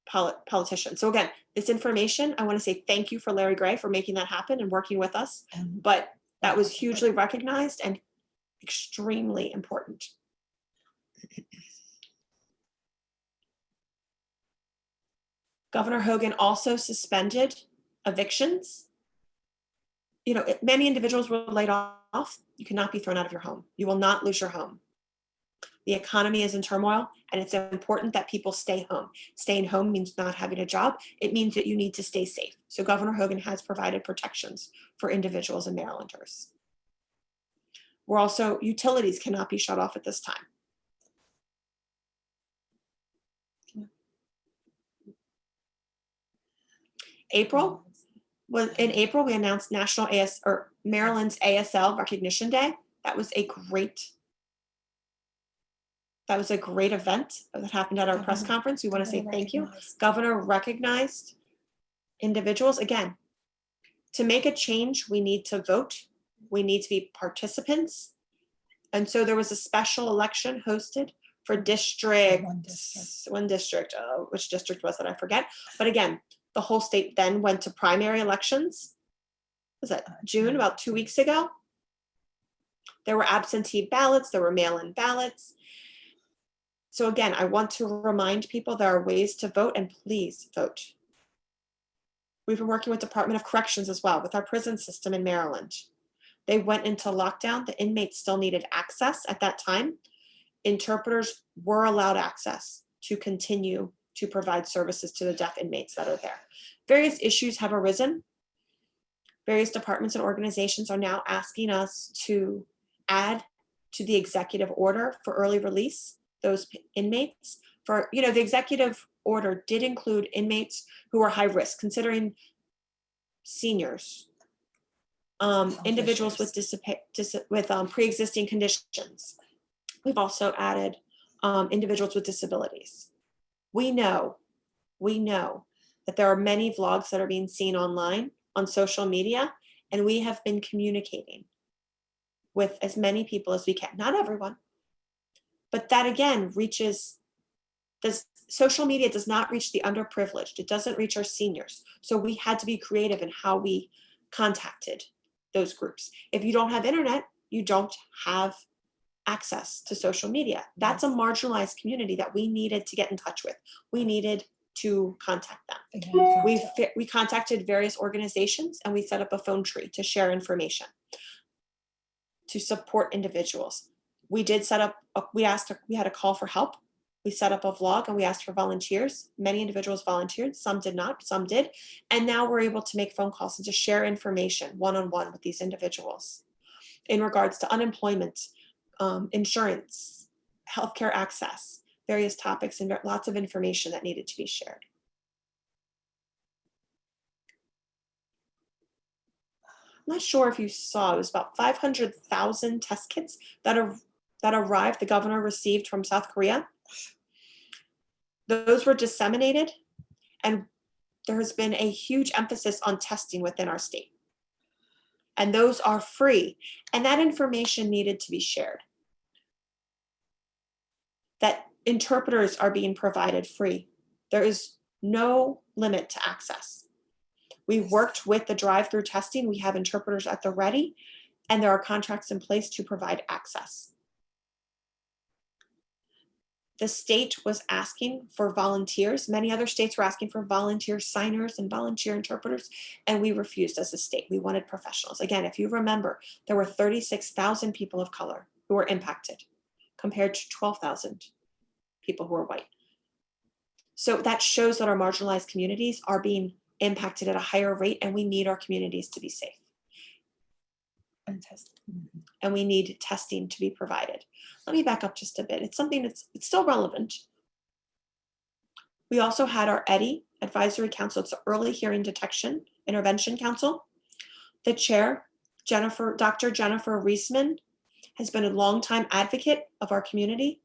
politicians. So again, this information, I want to say thank you for Larry Gray for making that happen and working with us, but that was hugely recognized and extremely important. Governor Hogan also suspended evictions. You know, many individuals were laid off. You cannot be thrown out of your home. You will not lose your home. The economy is in turmoil, and it's important that people stay home. Staying home means not having a job. It means that you need to stay safe. So Governor Hogan has provided protections for individuals and Marylanders. We're also, utilities cannot be shut off at this time. In April, we announced Maryland's ASL Recognition Day. That was a great event that happened at our press conference. We want to say thank you. Governor recognized individuals. Again, to make a change, we need to vote. We need to be participants. And so there was a special election hosted for one district. Which district was it? I forget. But again, the whole state then went to primary elections. Was that June, about 2 weeks ago? There were absentee ballots, there were mail-in ballots. So again, I want to remind people there are ways to vote, and please vote. We've been working with Department of Corrections as well, with our prison system in Maryland. They went into lockdown. The inmates still needed access at that time. Interpreters were allowed access to continue to provide services to the deaf inmates that are there. Various issues have arisen. Various departments and organizations are now asking us to add to the executive order for early release those inmates. For, you know, the executive order did include inmates who are high risk, considering seniors, individuals with pre-existing conditions. We've also added individuals with disabilities. We know that there are many vlogs that are being seen online on social media, and we have been communicating with as many people as we can. Not everyone, but that again social media does not reach the underprivileged. It doesn't reach our seniors. So we had to be creative in how we contacted those groups. If you don't have internet, you don't have access to social media. That's a marginalized community that we needed to get in touch with. We needed to contact them. We contacted various organizations, and we set up a phone tree to share information, to support individuals. We did set up, we had a call for help. We set up a vlog and we asked for volunteers. Many individuals volunteered, some did not, some did. And now we're able to make phone calls and to share information one-on-one with these individuals in regards to unemployment, insurance, healthcare access, various topics, and lots of information that needed to be shared. I'm not sure if you saw, it was about 500,000 test kits that arrived, the governor received from South Korea. Those were disseminated, and there has been a huge emphasis on testing within our state. And those are free, and that information needed to be shared. That interpreters are being provided free. There is no limit to access. We worked with the drive-through testing. We have interpreters at the ready, and there are contracts in place to provide access. The state was asking for volunteers. Many other states were asking for volunteer signers and volunteer interpreters, and we refused as a state. We wanted professionals. Again, if you remember, there were 36,000 people of color who were impacted compared to 12,000 people who are white. So that shows that our marginalized communities are being impacted at a higher rate, and we need our communities to be safe. And we need testing to be provided. Let me back up just a bit. It's something it's still relevant. We also had our Eddy Advisory Council. It's an Early Hearing Detection Intervention Council. The chair, Dr. Jennifer Reisman, has been a longtime advocate of our community.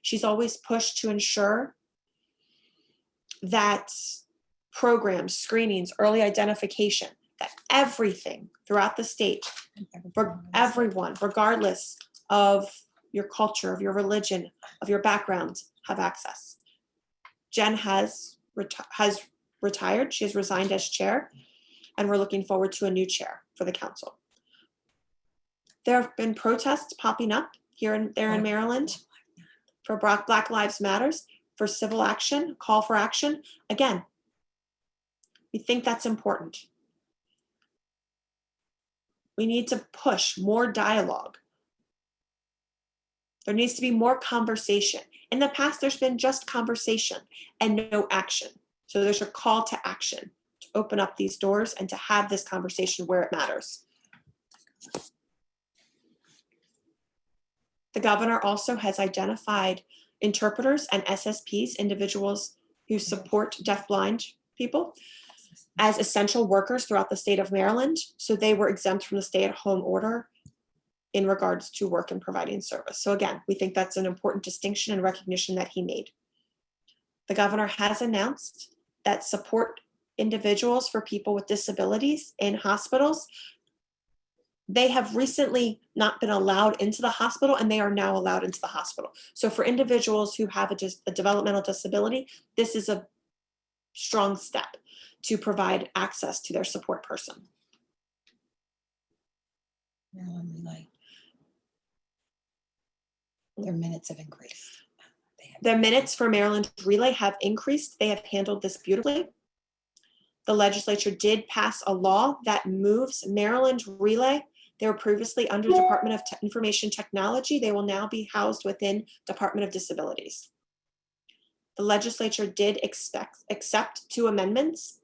She's always pushed to ensure that programs, screenings, early identification, that everything throughout the state, for everyone, regardless of your culture, of your religion, of your background have access. Jen has retired. She has resigned as chair, and we're looking forward to a new chair for the council. There have been protests popping up here and there in Maryland for Black Lives Matters, for civil action, call for action. Again, we think that's important. We need to push more dialogue. There needs to be more conversation. In the past, there's been just conversation and no action. So there's a call to action to open up these doors and to have this conversation where it matters. The governor also has identified interpreters and SSPs, individuals who support deafblind people, as essential workers throughout the state of Maryland. So they were exempt from the stay-at-home order in regards to work and providing service. So again, we think that's an important distinction and recognition that he made. The governor has announced that support individuals for people with disabilities in hospitals, they have recently not been allowed into the hospital, and they are now allowed into the hospital. So for individuals who have a developmental disability, this is a strong step to provide access to their support person. Their minutes have increased. The minutes for Maryland Relay have increased. They have handled this beautifully. The legislature did pass a law that moves Maryland Relay. They were previously under Department of Information Technology. They will now be housed within Department of Disabilities. The legislature did accept 2 amendments.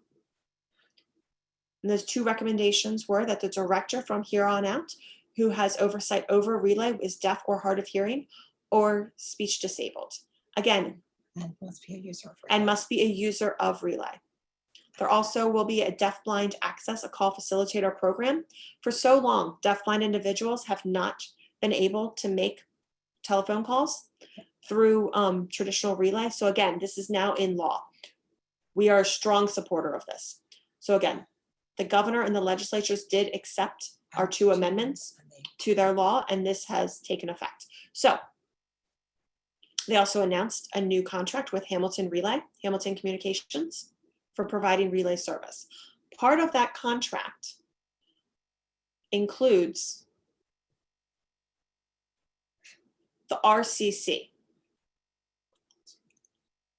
And those 2 recommendations were that the director from here on out who has oversight over Relay is deaf or hard of hearing or speech disabled. Again, And must be a user of and must be a user of Relay. There also will be a deafblind access, a call facilitator program. For so long, deafblind individuals have not been able to make telephone calls through traditional Relay. So again, this is now in law. We are a strong supporter of this. So again, the governor and the legislatures did accept our 2 amendments to their law, and this has taken effect. So they also announced a new contract with Hamilton Communications, for providing relay service. Part of that contract includes the RCC.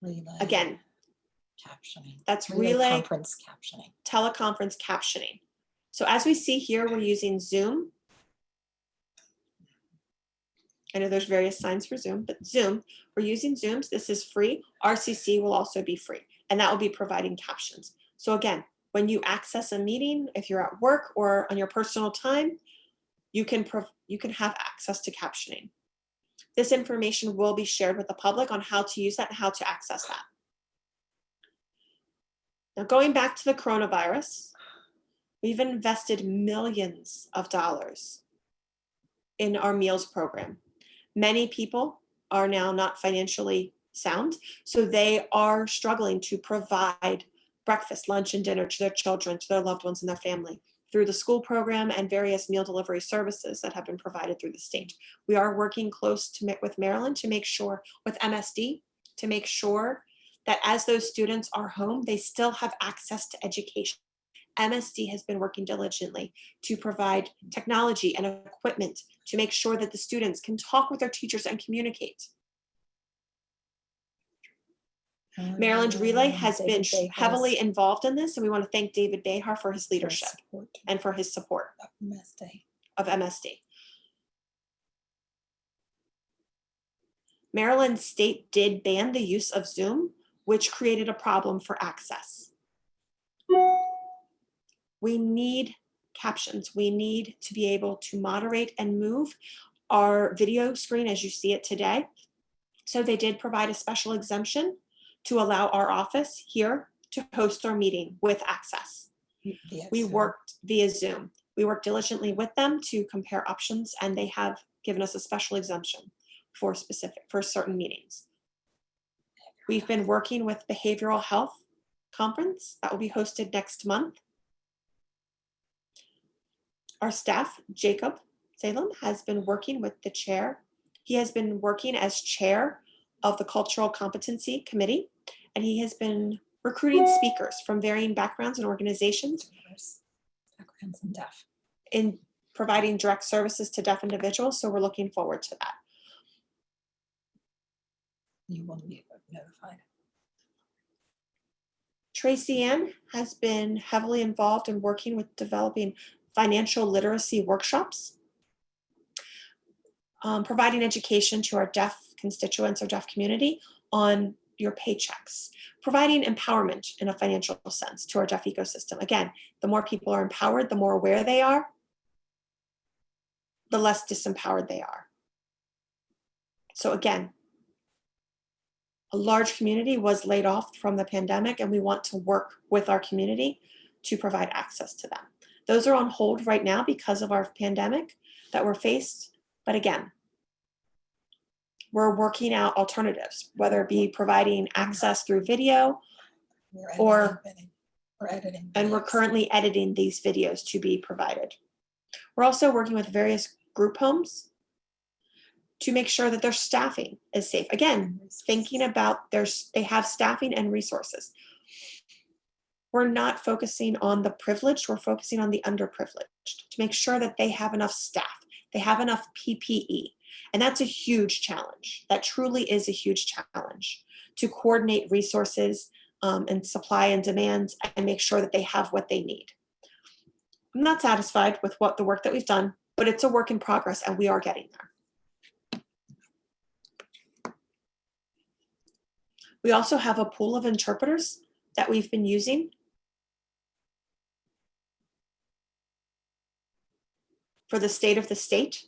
Relay Again, captioning. that's relay Conference captioning. teleconference captioning. So as we see here, we're using Zoom. I know there's various signs for Zoom, but Zoom, we're using Zooms. This is free. RCC will also be free, and that will be providing captions. So again, when you access a meeting, if you're at work or on your personal time, you can have access to captioning. This information will be shared with the public on how to use that and how to access that. Now, going back to the coronavirus, we've invested millions of dollars in our meals program. Many people are now not financially sound, so they are struggling to provide breakfast, lunch, and dinner to their children, to their loved ones and their family through the school program and various meal delivery services that have been provided through the state. We are working close with Maryland to make sure, with MSD, to make sure that as those students are home, they still have access to education. MSD has been working diligently to provide technology and equipment to make sure that the students can talk with their teachers and communicate. Maryland Relay has been heavily involved in this, and we want to thank David Behar for his leadership and for his support of MSD. Maryland State did ban the use of Zoom, which created a problem for access. We need captions. We need to be able to moderate and move our video screen as you see it today. So they did provide a special exemption to allow our office here to host our meeting with access. We worked via Zoom. We worked diligently with them to compare options, and they have given us a special exemption for certain meetings. We've been working with Behavioral Health Conference that will be hosted next month. Our staff, Jacob Salem, has been working with the chair He has been working as chair of the Cultural Competency Committee, and he has been recruiting speakers from varying backgrounds and organizations Backgrounds and deaf. in providing direct services to deaf individuals. So we're looking forward to that. You will be notified. Tracy Ann has been heavily involved in working with developing financial literacy workshops, providing education to our deaf constituents or deaf community on your paychecks, providing empowerment in a financial sense to our deaf ecosystem. Again, the more people are empowered, the more aware they are, the less disempowered they are. So again, a large community was laid off from the pandemic, and we want to work with our community to provide access to them. Those are on hold right now because of our pandemic that we're faced. But again, we're working out alternatives, whether it be providing access through video, or editing. and we're currently editing these videos to be provided. We're also working with various group homes to make sure that their staffing is safe. Again, thinking about they have staffing and resources. We're not focusing on the privileged, we're focusing on the underprivileged to make sure that they have enough staff, they have enough PPE. And that's a huge challenge. That truly is a huge challenge to coordinate resources and supply and demand and make sure that they have what they need. I'm not satisfied with the work that we've done, but it's a work in progress and we are getting there. We also have a pool of interpreters that we've been using for the state of the state.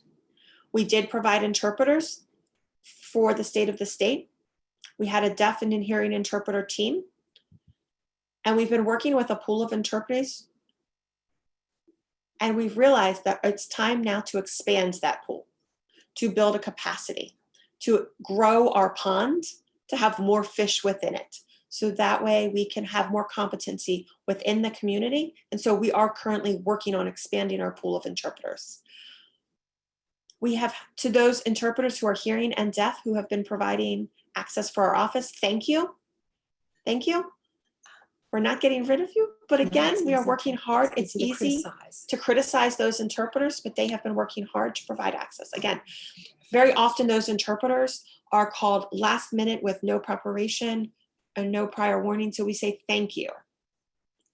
We did provide interpreters for the state of the state. We had a deaf and hearing interpreter team, and we've been working with a pool of interpreters, and we've realized that it's time now to expand that pool, to build a capacity, to grow our pond, to have more fish within it. So that way we can have more competency within the community. And so we are currently working on expanding our pool of interpreters. We have, to those interpreters who are hearing and deaf who have been providing access for our office, thank you. Thank you. We're not getting rid of you, but again, we are working hard. It's easy to criticize those interpreters, but they have been working hard to provide access. Again, very often those interpreters are called last minute with no preparation and no prior warning. So we say thank you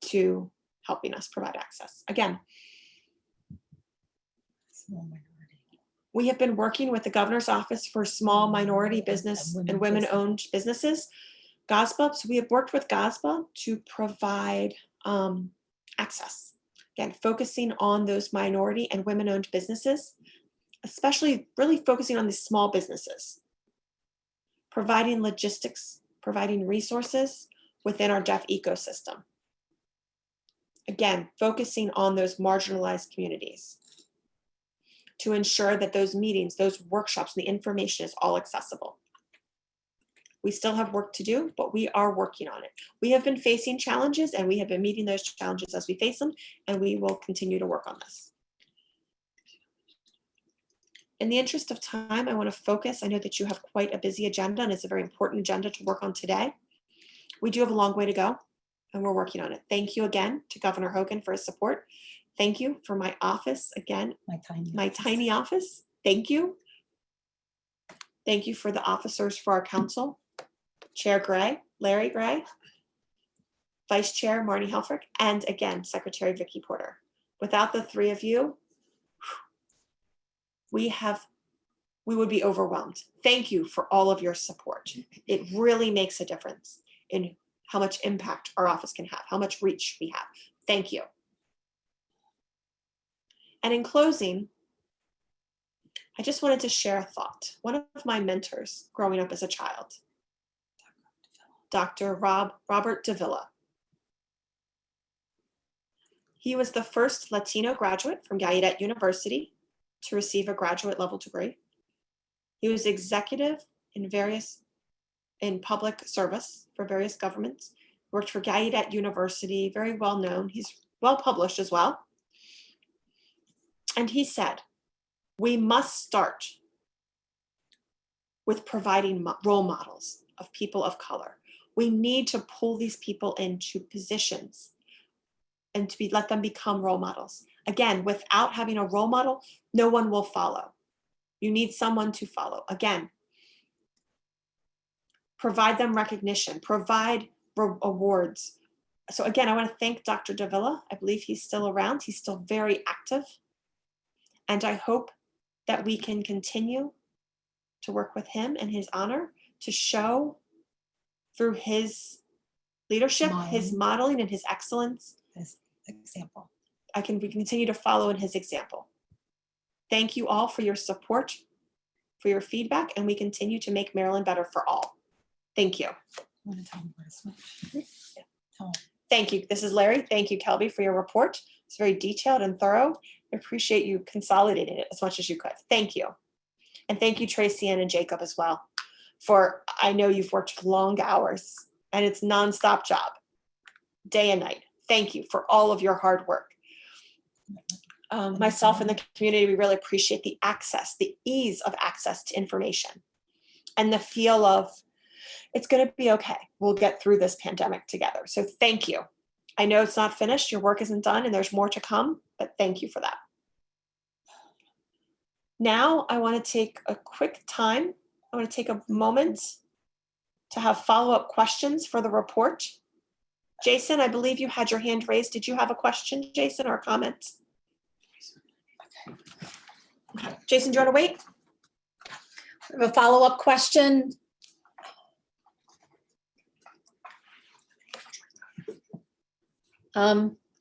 to helping us provide access. Again, we have been working with the Governor's Office for Small Minority Business and Women-Owned Businesses, GOSBA. So we have worked with GOSBA to provide access. Again, focusing on those minority and women-owned businesses, especially really focusing on these small businesses, providing logistics, providing resources within our deaf ecosystem. Again, focusing on those marginalized communities to ensure that those meetings, those workshops, and the information is all accessible. We still have work to do, but we are working on it. We have been facing challenges and we have been meeting those challenges as we face them, and we will continue to work on this. In the interest of time, I want to focus. I know that you have quite a busy agenda and it's a very important agenda to work on today. We do have a long way to go and we're working on it. Thank you again to Governor Hogan for his support. Thank you for my office again, my tiny office. Thank you. Thank you for the officers for our council. Chair Gray, Larry Gray, Vice Chair Marny Helfrich, and again, Secretary Vikki Porter. Without the three of you, we would be overwhelmed. Thank you for all of your support. It really makes a difference in how much impact our office can have, how much reach we have. Thank you. And in closing, I just wanted to share a thought. One of my mentors growing up as a child, Dr. Robert Davila. He was the first Latino graduate from Gallaudet University to receive a graduate level degree. He was executive in public service for various governments, worked for Gallaudet University, very well known. He's well published as well. And he said, we must start with providing role models of people of color. We need to pull these people into positions and let them become role models. Again, without having a role model, no one will follow. You need someone to follow. Again, provide them recognition, provide awards. So again, I want to thank Dr. Davila. I believe he's still around. He's still very active. And I hope that we can continue to work with him in his honor to show through his leadership, his modeling, and his excellence. As example. We can continue to follow in his example. Thank you all for your support, for your feedback, and we continue to make Maryland better for all. Thank you. Want to tell them where to switch? Yeah. Tell them. Thank you. This is Larry. Thank you, Kelby, for your report. It's very detailed and thorough. I appreciate you consolidating it as much as you could. Thank you. And thank you, Tracy Ann and Jacob as well, for I know you've worked long hours and it's nonstop job, day and night. Thank you for all of your hard work. Myself and the community, we really appreciate the access, the ease of access to information and the feel of it's going to be okay. We'll get through this pandemic together. So thank you. I know it's not finished. Your work isn't done and there's more to come, but thank you for that. Now I want to take a quick time. I want to take a moment to have follow-up questions for the report. Jason, I believe you had your hand raised. Did you have a question, Jason, or a comment? Okay. Jason, do you want to wait? I have a follow-up question.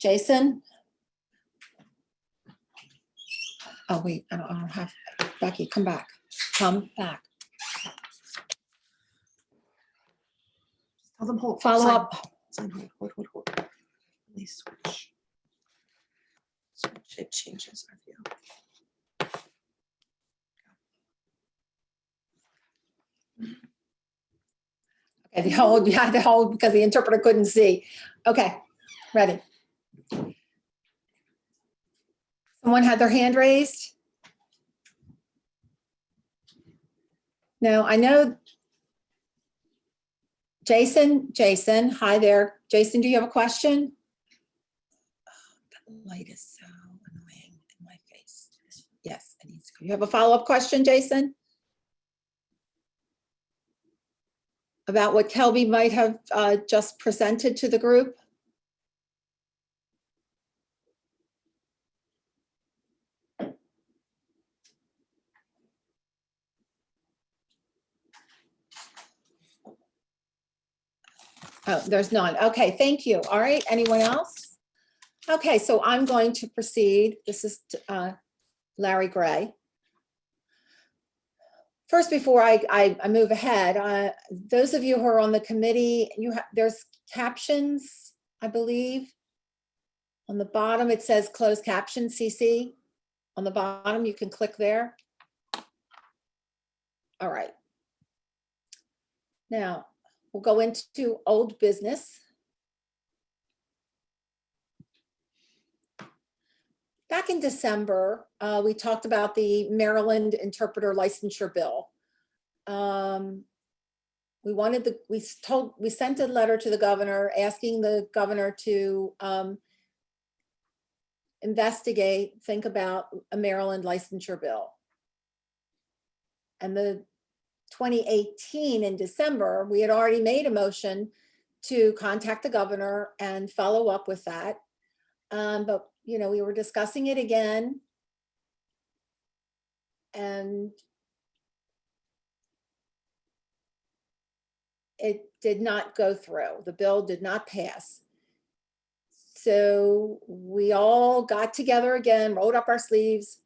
Jason? Oh, wait, I don't have, Becky, come back. Come back. Tell them hold. Follow Sign. up. Sign, hold. Let me switch. Switch, it changes our view. Okay, you had to hold because the interpreter couldn't see. Okay, ready. Someone had their hand raised? No, I know. Jason, hi there. Jason, do you have a question? Oh, that light is so annoying in my face. Yes, it needs to go. You have a follow-up question, Jason? About what Kelby might have just presented to the group? Oh, there's none. Okay, thank you. All right, anyone else? Okay, so I'm going to proceed. This is Larry Gray. First, before I move ahead, those of you who are on the committee, there's captions, I believe. On the bottom, it says closed caption CC. On the bottom, you can click there. All right. Now, we'll go into old business. Back in December, we talked about the Maryland interpreter licensure bill. We sent a letter to the governor asking the governor to think about a Maryland licensure bill. And the 2018 in December, we had already made a motion to contact the governor and follow up with that. But we were discussing it again, and it did not go through. The bill did not pass. So we all got together again, rolled up our sleeves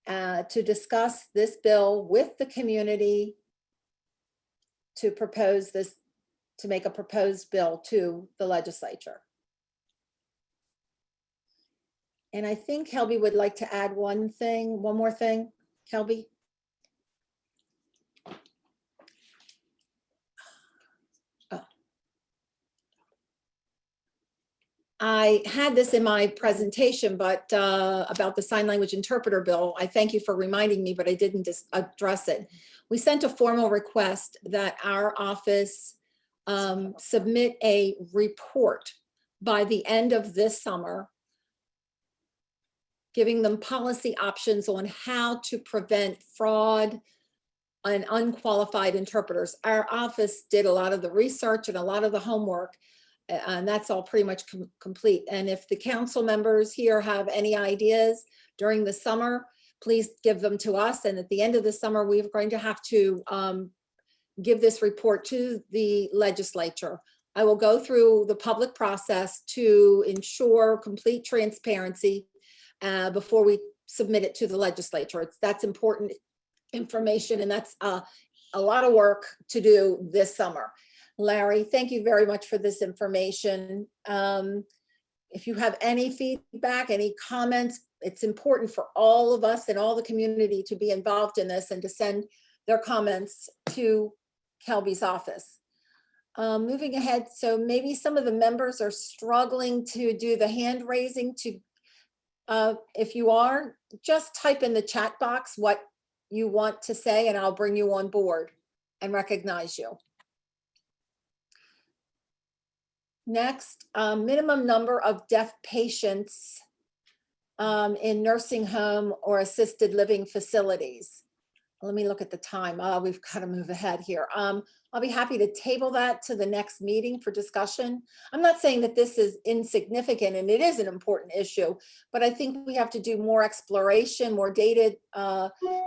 to discuss this bill with the community to propose this, to make a proposed bill to the legislature. And I think Kelby would like to add one more thing. Kelby? Oh. I had this in my presentation, but about the sign language interpreter bill, I thank you for reminding me, but I didn't just address it. We sent a formal request that our office submit a report by the end of this summer, giving them policy options on how to prevent fraud and unqualified interpreters. Our office did a lot of the research and a lot of the homework, and that's all pretty much complete. And if the council members here have any ideas during the summer, please give them to us. And at the end of the summer, we're going to have to give this report to the legislature. I will go through the public process to ensure complete transparency before we submit it to the legislature. That's important information, and that's a lot of work to do this summer. Larry, thank you very much for this information. If you have any feedback, any comments, it's important for all of us and all the community to be involved in this and to send their comments to Kelby's office. Moving ahead, so maybe some of the members are struggling to do the hand raising. If you are, just type in the chat box what you want to say and I'll bring you on board and recognize you. Next, minimum number of deaf patients in nursing home or assisted living facilities. Let me look at the time. We've got to move ahead here. I'll be happy to table that to the next meeting for discussion. I'm not saying that this is insignificant, and it is an important issue, but I think we have to do more exploration, more data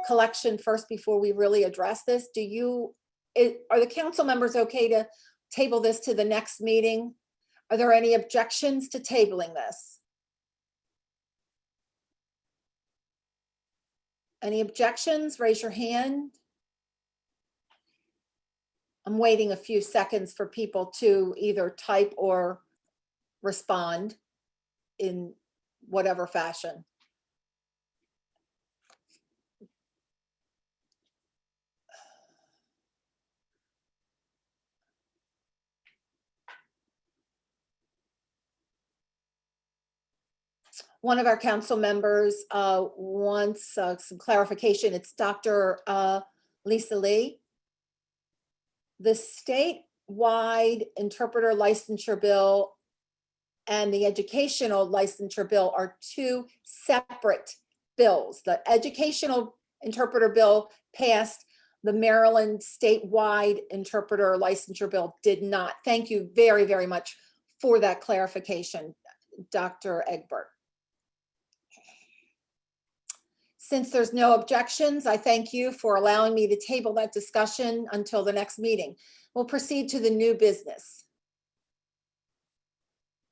collection first before we really address this. Are the council members okay to table this to the next meeting? Are there any objections to tabling this? Any objections? Raise your hand. I'm waiting a few seconds for people to either type or respond in whatever fashion. One of our council members wants some clarification. It's Dr. Lisa Lee. The statewide interpreter licensure bill and the educational licensure bill are two separate bills. The educational interpreter bill passed. The Maryland statewide interpreter licensure bill did not. Thank you very, very much for that clarification, Dr. Egbert. Since there's no objections, I thank you for allowing me to table that discussion until the next meeting. We'll proceed to the new business.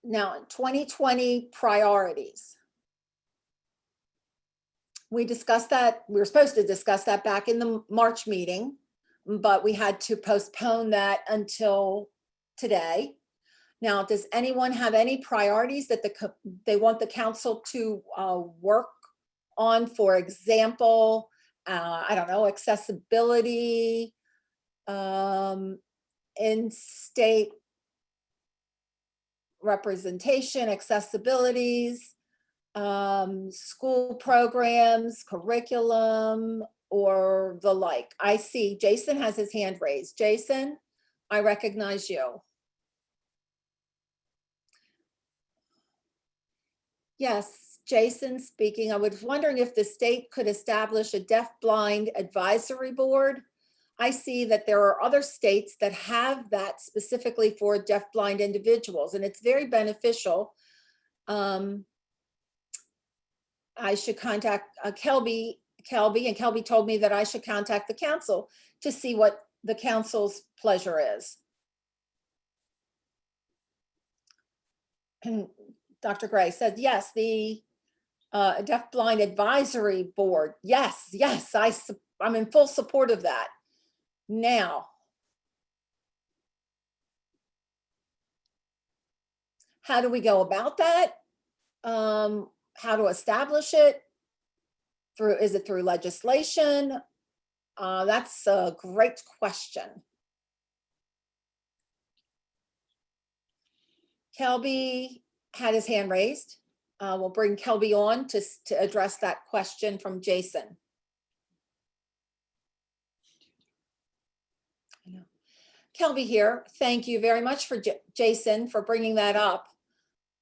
Now, 2020 priorities. We discussed that, we were supposed to discuss that back in the March meeting, but we had to postpone that until today. Now, does anyone have any priorities that they want the council to work on? For example, I don't know, accessibility, in-state representation, accessibilities, school programs, curriculum, or the like. I see Jason has his hand raised. Jason, I recognize you. Yes, Jason speaking. I was wondering if the state could establish a deaf-blind advisory board. I see that there are other states that have that specifically for deaf-blind individuals, and it's very beneficial. I should contact Kelby, and Kelby told me that I should contact the council to see what the council's pleasure is. And Dr. Gray said, yes, the deaf-blind advisory board. Yes, I'm in full support of that. Now, how do we go about that? How to establish it? Is it through legislation? That's a great question. Kelby, had his hand raised. We'll bring Kelby on to address that question from Jason. Kelby here. Thank you very much for Jason for bringing that up.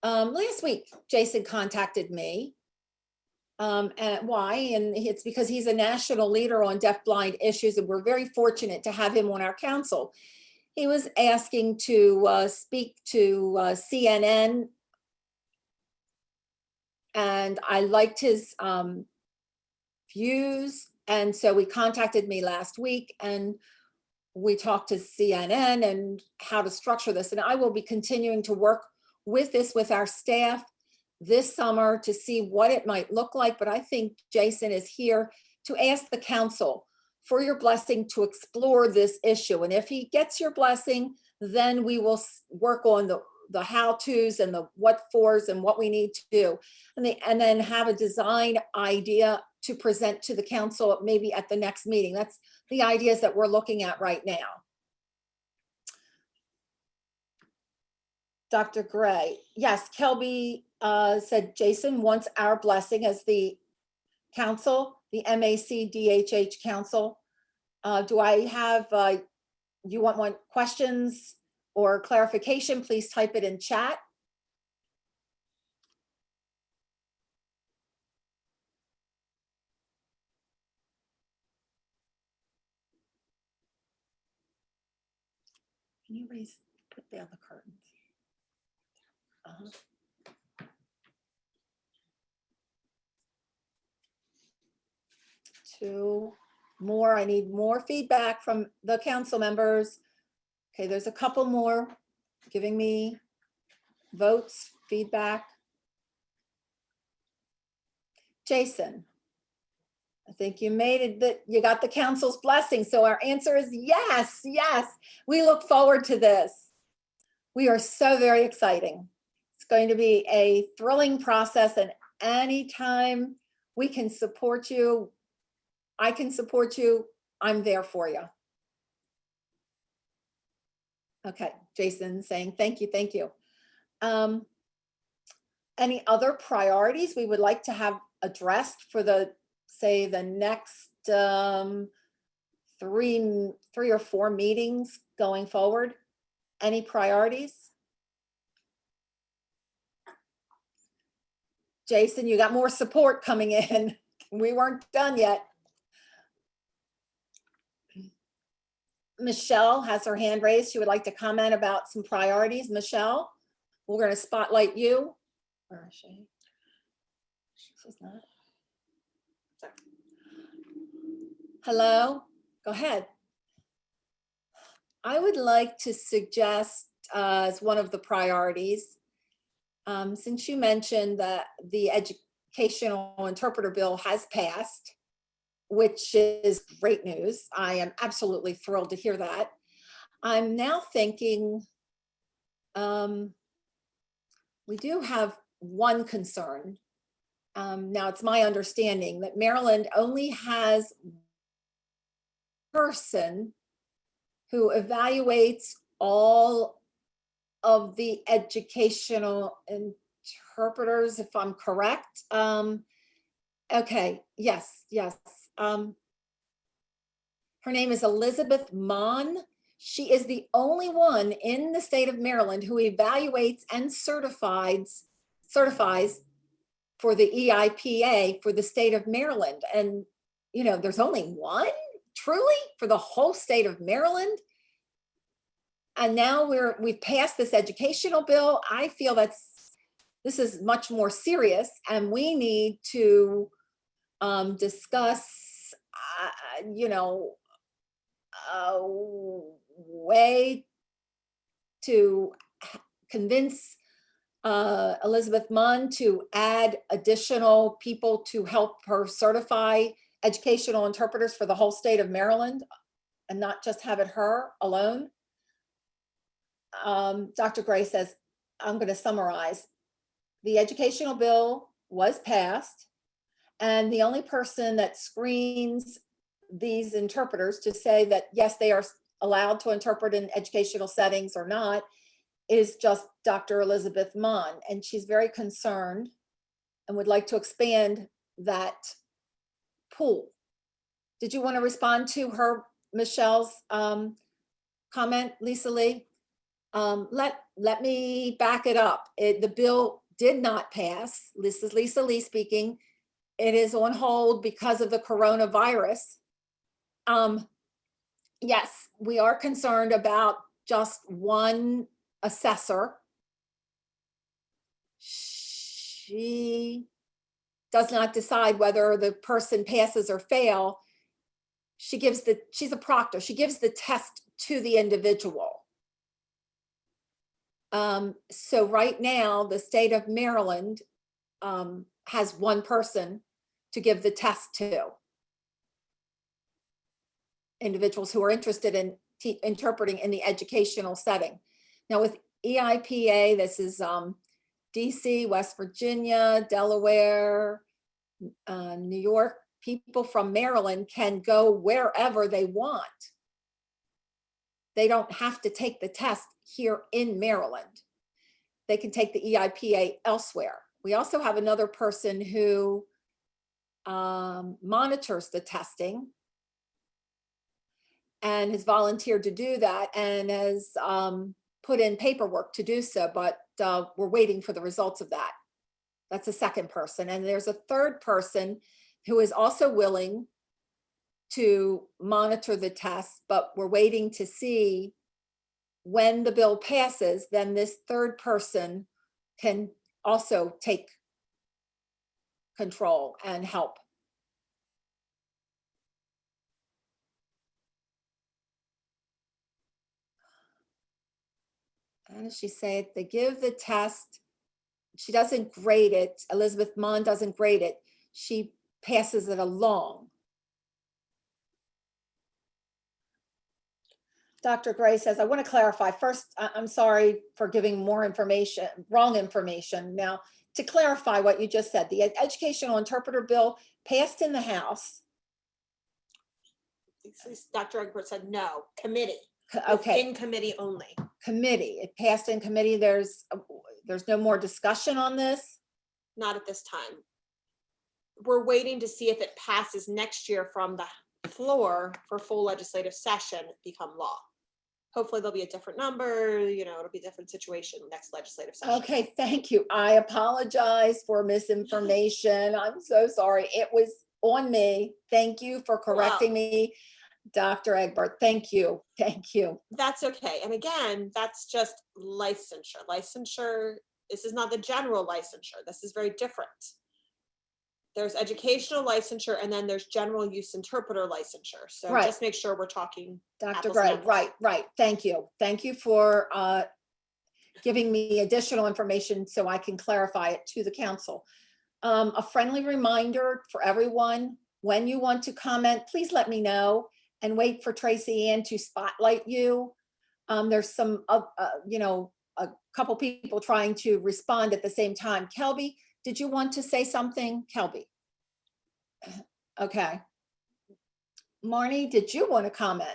Last week, Jason contacted me. And why? And it's because he's a national leader on deafblind issues, and we're very fortunate to have him on our council. He was asking to speak to CNN, and I liked his views. And so he contacted me last week, and we talked to CNN and how to structure this. And I will be continuing to work with this with our staff this summer to see what it might look like. But I think Jason is here to ask the council for your blessing to explore this issue. And if he gets your blessing, then we will work on the how-tos and the what-fors and what we need to do. And then have a design idea to present to the council maybe at the next meeting. That's the ideas that we're looking at right now. Dr. Gray, yes, Kelby said Jason wants our blessing as the council, the MACDHH council. Do I have, you want more questions or clarification? Please type it in chat. Can you put down the curtains? Two more. I need more feedback from the council members. Okay, there's a couple more giving me votes, feedback. Jason, I think you made it, that you got the council's blessing. So our answer is yes, yes. We look forward to this. We are so very exciting. It's going to be a thrilling process, and anytime we can support you, I can support you, I'm there for you. Okay, Jason saying thank you, thank you. Any other priorities we would like to have addressed for the, say, the next three or four meetings going forward? Any priorities? Jason, you got more support coming in. We weren't done yet. Michelle has her hand raised. She would like to comment about some priorities. Michelle, we're going to spotlight you. Where is she? She's not. Hello, go ahead. I would like to suggest as one of the priorities, since you mentioned that the educational interpreter bill has passed, which is great news. I am absolutely thrilled to hear that. I'm now thinking, we do have one concern. Now it's my understanding that Maryland only has a person who evaluates all of the educational interpreters, if I'm correct. Okay, yes, yes. Her name is Elizabeth Mon. She is the only one in the state of Maryland who evaluates and certifies for the EIPA for the state of Maryland. And, you know, there's only one truly for the whole state of Maryland. And now we've passed this educational bill. I feel this is much more serious, and we need to discuss, you know, a way to convince Elizabeth Munn to add additional people to help her certify educational interpreters for the whole state of Maryland, and not just have it her alone. Dr. Gray says, I'm going to summarize. The educational bill was passed, and the only person that screens these interpreters to say that, yes, they are allowed to interpret in educational settings or not, is just Dr. Elizabeth Mon, and she's very concerned and would like to expand that pool. Did you want to respond to her, Michelle's comment, Lisa Lee? Let me back it up. The bill did not pass. This is Lisa Lee speaking. It is on hold because of the coronavirus. Yes, we are concerned about just one assessor. She does not decide whether the person passes or fail. She's a proctor. She gives the test to the individual. So right now, the state of Maryland has one person to give the test to. Individuals who are interested in interpreting in the educational setting. Now with EIPA, this is DC, West Virginia, Delaware, New York. People from Maryland can go wherever they want. They don't have to take the test here in Maryland. They can take the EIPA elsewhere. We also have another person who monitors the testing and has volunteered to do that and has put in paperwork to do so, but we're waiting for the results of that. That's a second person. And there's a third person who is also willing to monitor the test, but we're waiting to see when the bill passes, then this third person can also take control and help. How does she say it? They give the test. She doesn't grade it. Elizabeth Mon doesn't grade it. She passes it along. Dr. Gray says, I want to clarify. First, I'm sorry for giving more information, wrong information. Now, to clarify what you just said, the educational interpreter bill passed in the House. Dr. Egbert said no, committee. Okay. In committee only. Committee. It passed in committee. There's no more discussion on this? Not at this time. We're waiting to see if it passes next year from the floor for full legislative session become law. Hopefully there'll be a different number, it'll be a different situation next legislative session. Okay, thank you. I apologize for misinformation. I'm so sorry. It was on me. Thank you for correcting me, Dr. Egbert. Thank you. Thank you. That's okay. And again, that's just licensure. Licensure, this is not the general licensure. This is very different. There's educational licensure and then there's general use interpreter licensure. So Right. Just make sure we're talking Dr. apples and Gray, apples. right. Thank you. Thank you for giving me additional information so I can clarify it to the council. A friendly reminder for everyone, when you want to comment, please let me know and wait for Tracy Ann to spotlight you. There's some, a couple people trying to respond at the same time. Kelby, did you want to say something? Kelby. Okay. Marny, did you want to comment?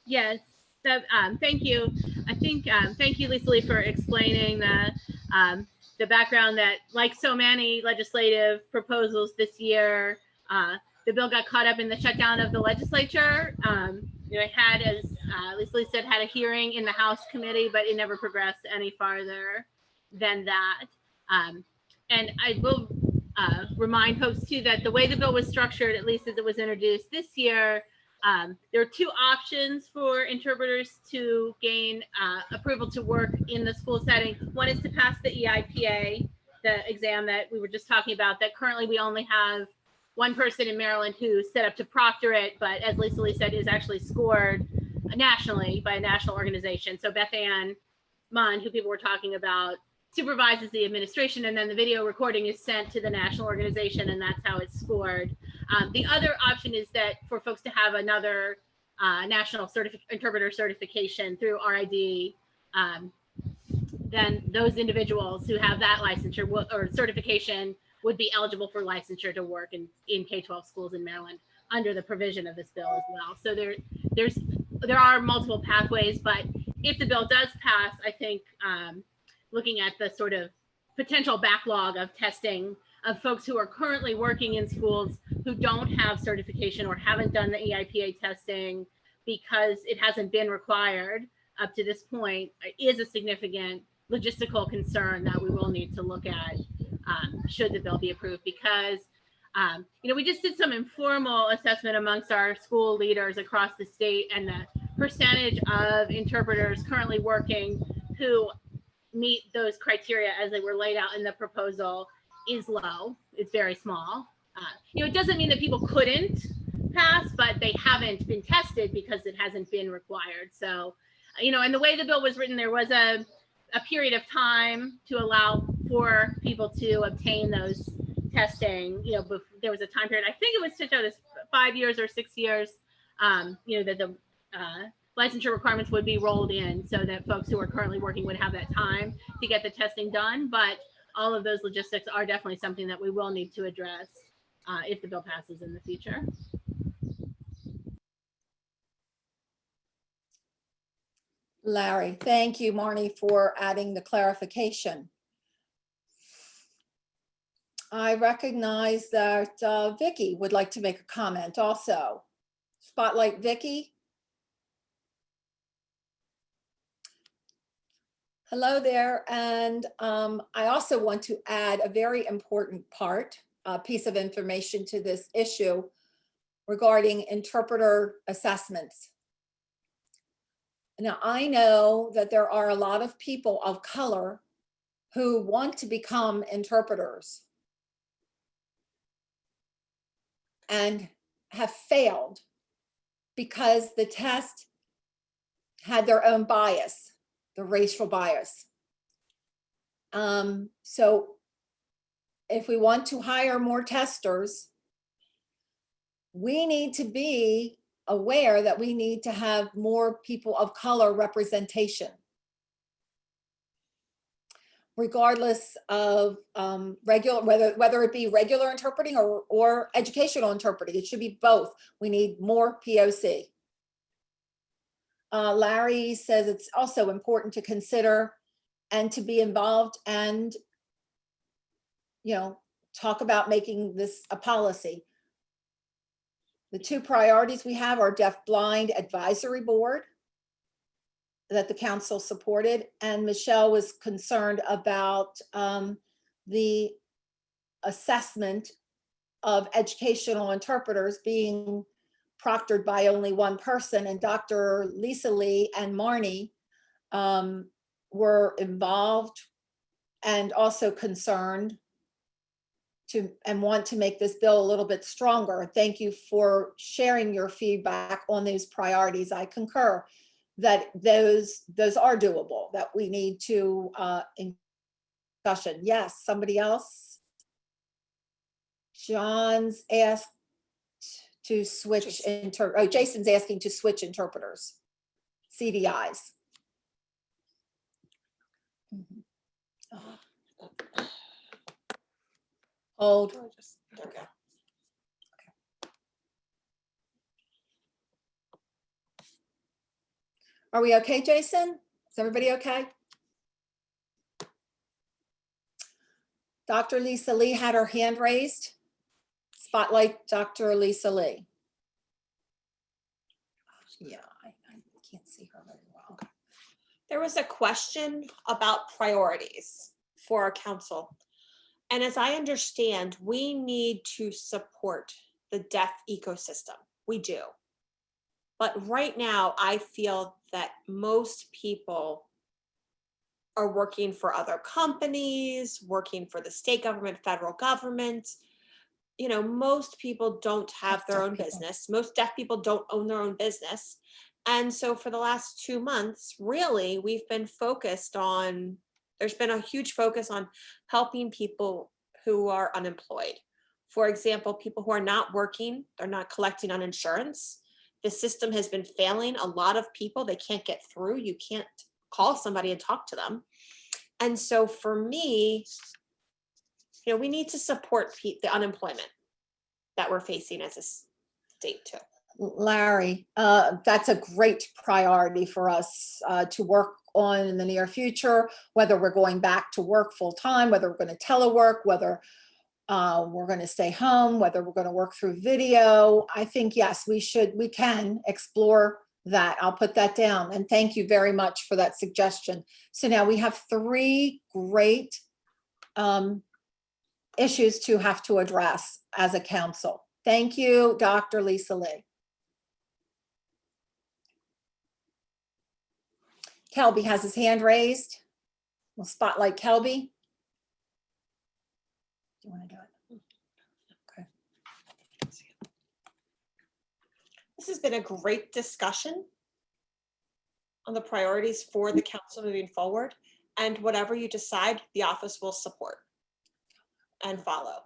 Yes, thank you. I think, thank you, Lisa Lee, for explaining the background that, like so many legislative proposals this year, the bill got caught up in the shutdown of the legislature. It had, as Lisa Lee said, had a hearing in the House committee, but it never progressed any farther than that. And I will remind folks too that the way the bill was structured, at least as it was introduced this year, there are two options for interpreters to gain approval to work in the school setting. One is to pass the EIPA, the exam that we were just talking about, that currently we only have one person in Maryland who's set up to proctor it, but as Lisa Lee said, is actually scored nationally by a national organization. So Beth Ann Munn, who people were talking about, supervises the administration, and then the video recording is sent to the national organization, and that's how it's scored. The other option is that for folks to have another national interpreter certification through RID, then those individuals who have that licensure or certification would be eligible for licensure to work in K-12 schools in Maryland under the provision of this bill as well. So there's there are multiple pathways, but if the bill does pass, I think looking at the sort of potential backlog of testing of folks who are currently working in schools who don't have certification or haven't done the EIPA testing because it hasn't been required up to this point is a significant logistical concern that we will need to look at should the bill be approved, because we just did some informal assessment amongst our school leaders across the state, and the percentage of interpreters currently working who meet those criteria as they were laid out in the proposal is low. It's very small. It doesn't mean that people couldn't pass, but they haven't been tested because it hasn't been required. So, and the way the bill was written, there was a period of time to allow for people to obtain those testing. There was a time period, I think it was such as 5 years or 6 years, that the licensure requirements would be rolled in so that folks who are currently working would have that time to get the testing done. But all of those logistics are definitely something that we will need to address if the bill passes in the future. Larry, thank you, Marny, for adding the clarification. I recognize that Vikki would like to make a comment also. Spotlight Vikki. Hello there, and I also want to add a very important piece of information to this issue regarding interpreter assessments. Now, I know that there are a lot of people of color who want to become interpreters and have failed because the test had their own bias, the racial bias. So if we want to hire more testers, we need to be aware that we need to have more people of color representation, regardless of whether it be regular interpreting or educational interpreting. It should be both. We need more POC. Larry says it's also important to consider and to be involved and, talk about making this a policy. The two priorities we have are Deaf-Blind Advisory Board that the council supported, and Michelle was concerned about the assessment of educational interpreters being proctored by only one person, and Dr. Lisa Lee and Marny were involved and also concerned and want to make this bill a little bit stronger. Thank you for sharing your feedback on those priorities. I concur that those are doable, that we need to discussion. Yes, somebody else? John's asked to switch Jason's asking to switch interpreters, CDIs. Hold. There we go. Okay. Are we okay, Jason? Is everybody okay? Dr. Lisa Lee had her hand raised. Spotlight Dr. Lisa Lee. Yeah, I can't see her very well. There was a question about priorities for our council. And as I understand, we need to support the deaf ecosystem. We do. But right now, I feel that most people are working for other companies, working for the state government, federal government. Most people don't have their own business. Most deaf people don't own their own business. And so for the last 2 months, really, we've been focused on, there's been a huge focus on helping people who are unemployed. For example, people who are not working, they're not collecting on insurance. The system has been failing a lot of people. They can't get through. You can't call somebody and talk to them. And so for me, we need to support the unemployment that we're facing as a state too. Larry, that's a great priority for us to work on in the near future, whether we're going back to work full time, whether we're going to telework, whether we're going to stay home, whether we're going to work through video. I think, yes, we can explore that. I'll put that down. And thank you very much for that suggestion. So now we have 3 great issues to have to address as a council. Thank you, Dr. Lisa Lee. Kelby has his hand raised. We'll spotlight Kelby. Do you want to do it? Okay. This has been a great discussion on the priorities for the council moving forward, and whatever you decide, the office will support and follow.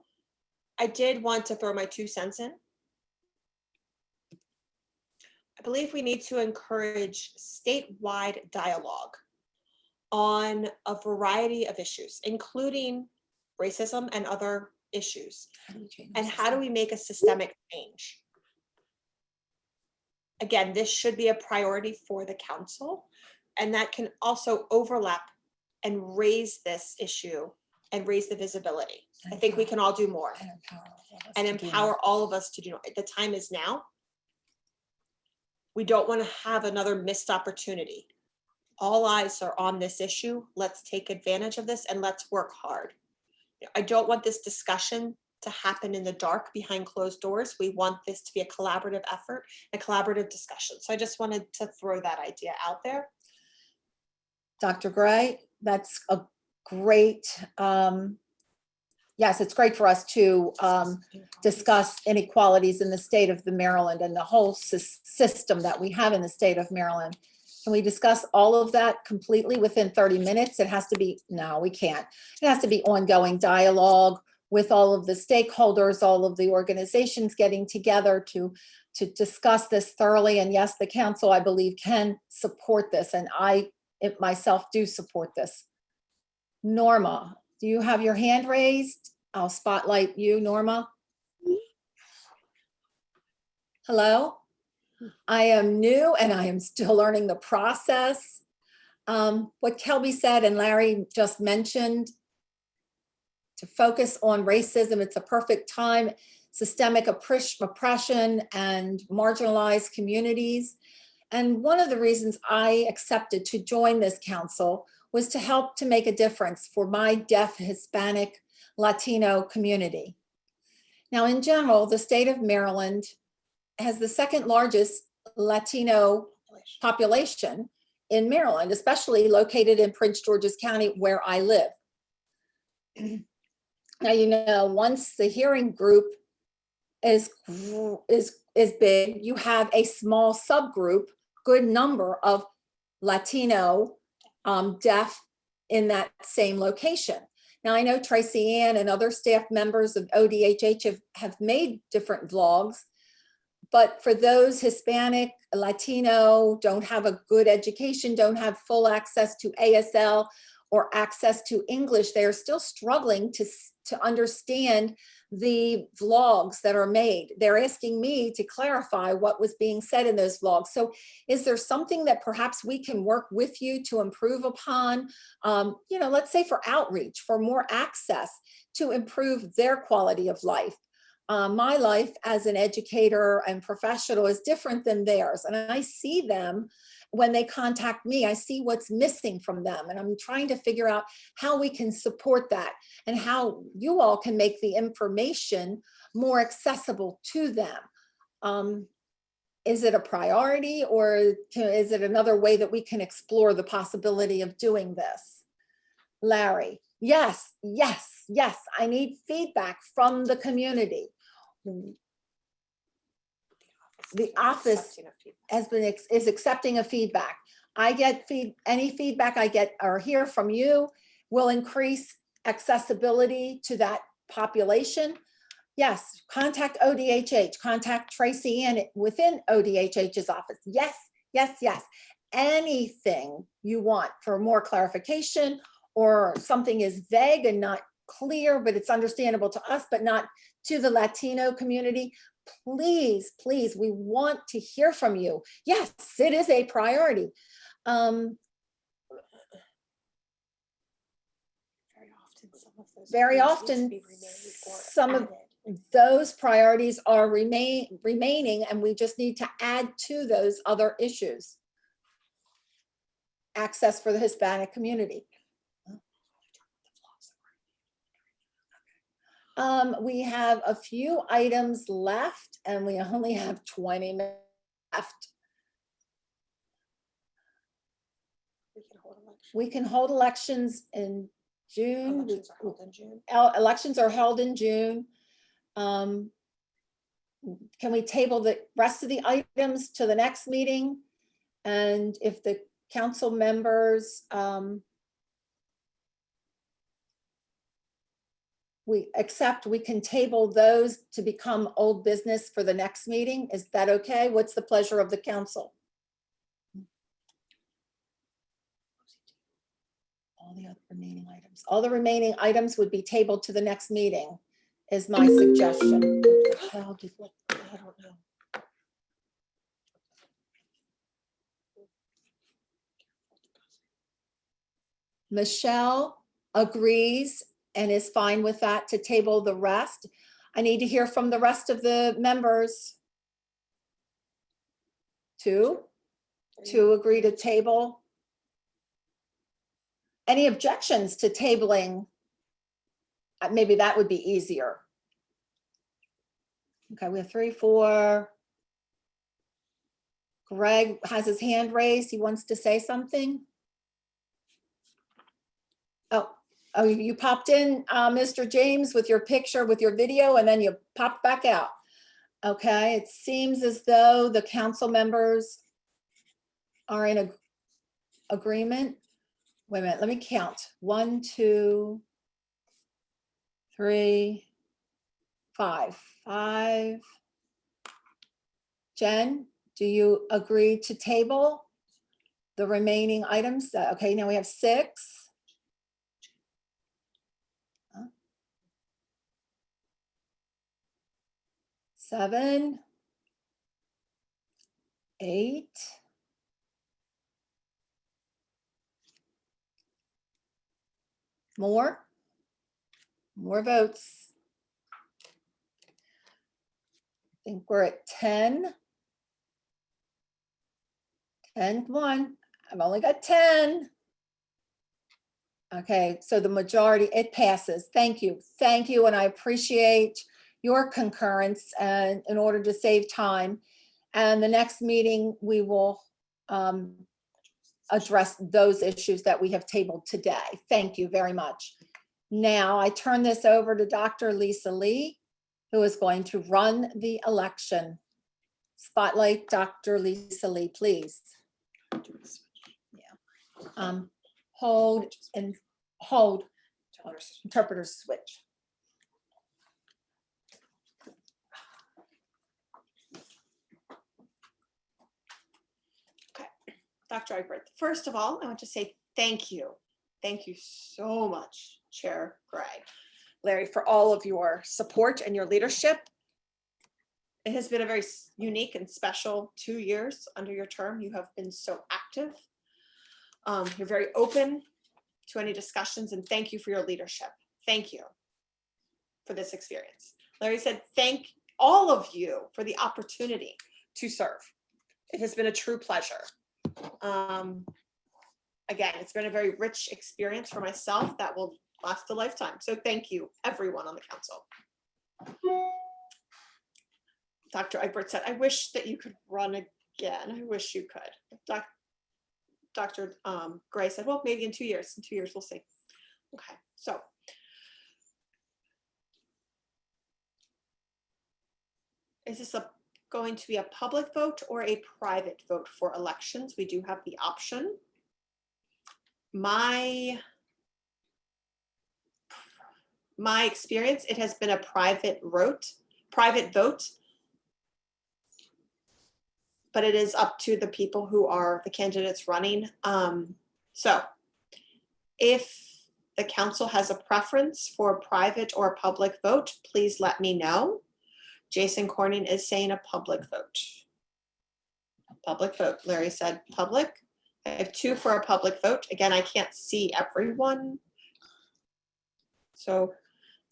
I did want to throw my 2 cents in. I believe we need to encourage statewide dialogue on a variety of issues, including racism and other issues. And how do we make a systemic change? Again, this should be a priority for the council, and that can also overlap and raise this issue and raise the visibility. I think we can all do more and empower all of us to do it. The time is now. We don't want to have another missed opportunity. All eyes are on this issue. Let's take advantage of this and let's work hard. I don't want this discussion to happen in the dark behind closed doors. We want this to be a collaborative effort, a collaborative discussion. So I just wanted to throw that idea out there. Dr. Gray, that's a great, yes, it's great for us to discuss inequalities in the state of Maryland and the whole system that we have in the state of Maryland. Can we discuss all of that completely within 30 minutes? It has to be, no, we can't. It has to be ongoing dialogue with all of the stakeholders, all of the organizations getting together to discuss this thoroughly. And yes, the council, I believe, can support this. And I myself do support this. Norma, do you have your hand raised? I'll spotlight you, Norma. Hello? I am new and I am still learning the process. What Kelby said and Larry just mentioned, to focus on racism, it's a perfect time, systemic oppression and marginalized communities. And one of the reasons I accepted to join this council was to help to make a difference for my deaf, Hispanic, Latino community. Now, in general, the state of Maryland has the 2nd largest Latino population in Maryland, especially located in Prince George's County, where I live. Now, you know, once the hearing group is big, you have a small subgroup, good number of Latino deaf in that same location. Now, I know Tracy Ann and other staff members of ODHH have made different vlogs, but for those Hispanic, Latino, don't have a good education, don't have full access to ASL or access to English, they are still struggling to understand the vlogs that are made. They're asking me to clarify what was being said in those vlogs. So is there something that perhaps we can work with you to improve upon? You know, let's say for outreach, for more access to improve their quality of life. My life as an educator and professional is different than theirs. And I see them when they contact me, I see what's missing from them. And I'm trying to figure out how we can support that and how you all can make the information more accessible to them. Is it a priority, or is it another way that we can explore the possibility of doing this? Larry, yes, yes, yes. I need feedback from the community. The office is accepting a feedback. I get any feedback I get or hear from you will increase accessibility to that population. Yes, contact ODHH, contact Tracy Ann within ODHH's office. Yes, yes, yes. Anything you want for more clarification, or something is vague and not clear, but it's understandable to us, but not to the Latino community, please, please, we want to hear from you. Yes, it is a priority. Very often, some of those priorities are remaining, and we just need to add to those other issues. Access for the Hispanic community. We have a few items left, and we only have 20 minutes left. We can hold elections in June. Elections are held in June. Can we table the rest of the items to the next meeting? And if the council members we can table those to become old business for the next meeting. Is that okay? What's the pleasure of the council? All the remaining items would be tabled to the next meeting, is my suggestion. I don't know. Michelle agrees and is fine with that, to table the rest. I need to hear from the rest of the members. Two agree to table. Any objections to tabling? Maybe that would be easier. Okay, we have 3, 4. Greg has his hand raised. He wants to say something. Oh, you popped in, Mr. James, with your picture, with your video, and then you popped back out. Okay, it seems as though the council members are in agreement. Wait a minute, let me count. 1, 2, 3, 5. 5. Jen, do you agree to table the remaining items? Okay, now we have 6. 7, 8. More votes. I think we're at 10. 10, come on. I've only got 10. Okay, so the majority, it passes. Thank you. Thank you, and I appreciate your concurrence, and in order to save time. And the next meeting, we will address those issues that we have tabled today. Thank you very much. Now I turn this over to Dr. Lisa Lee, who is going to run the election. Spotlight Dr. Lisa Lee, please. Yeah. Hold. Interpreter switch. Dr. Egbert, first of all, I want to say thank you. Thank you so much, Chair Gray, Larry, for all of your support and your leadership. It has been a very unique and special 2 years under your term. You have been so active. You're very open to any discussions, and thank you for your leadership. Thank you for this experience. Larry said, thank all of you for the opportunity to serve. It has been a true pleasure. Again, it's been a very rich experience for myself that will last a lifetime. So thank you, everyone on the council. Dr. Egbert said, I wish that you could run again. I wish you could. Dr. Gray said, well, maybe in 2 years. In 2 years, we'll see. Okay, so. Is this going to be a public vote or a private vote for elections? We do have the option. My experience, it has been a private vote, but it is up to the people who are the candidates running. So if the council has a preference for a private or a public vote, please let me know. Jason Corning is saying a public vote. Public vote. Larry said public. I have 2 for a public vote. Again, I can't see everyone. So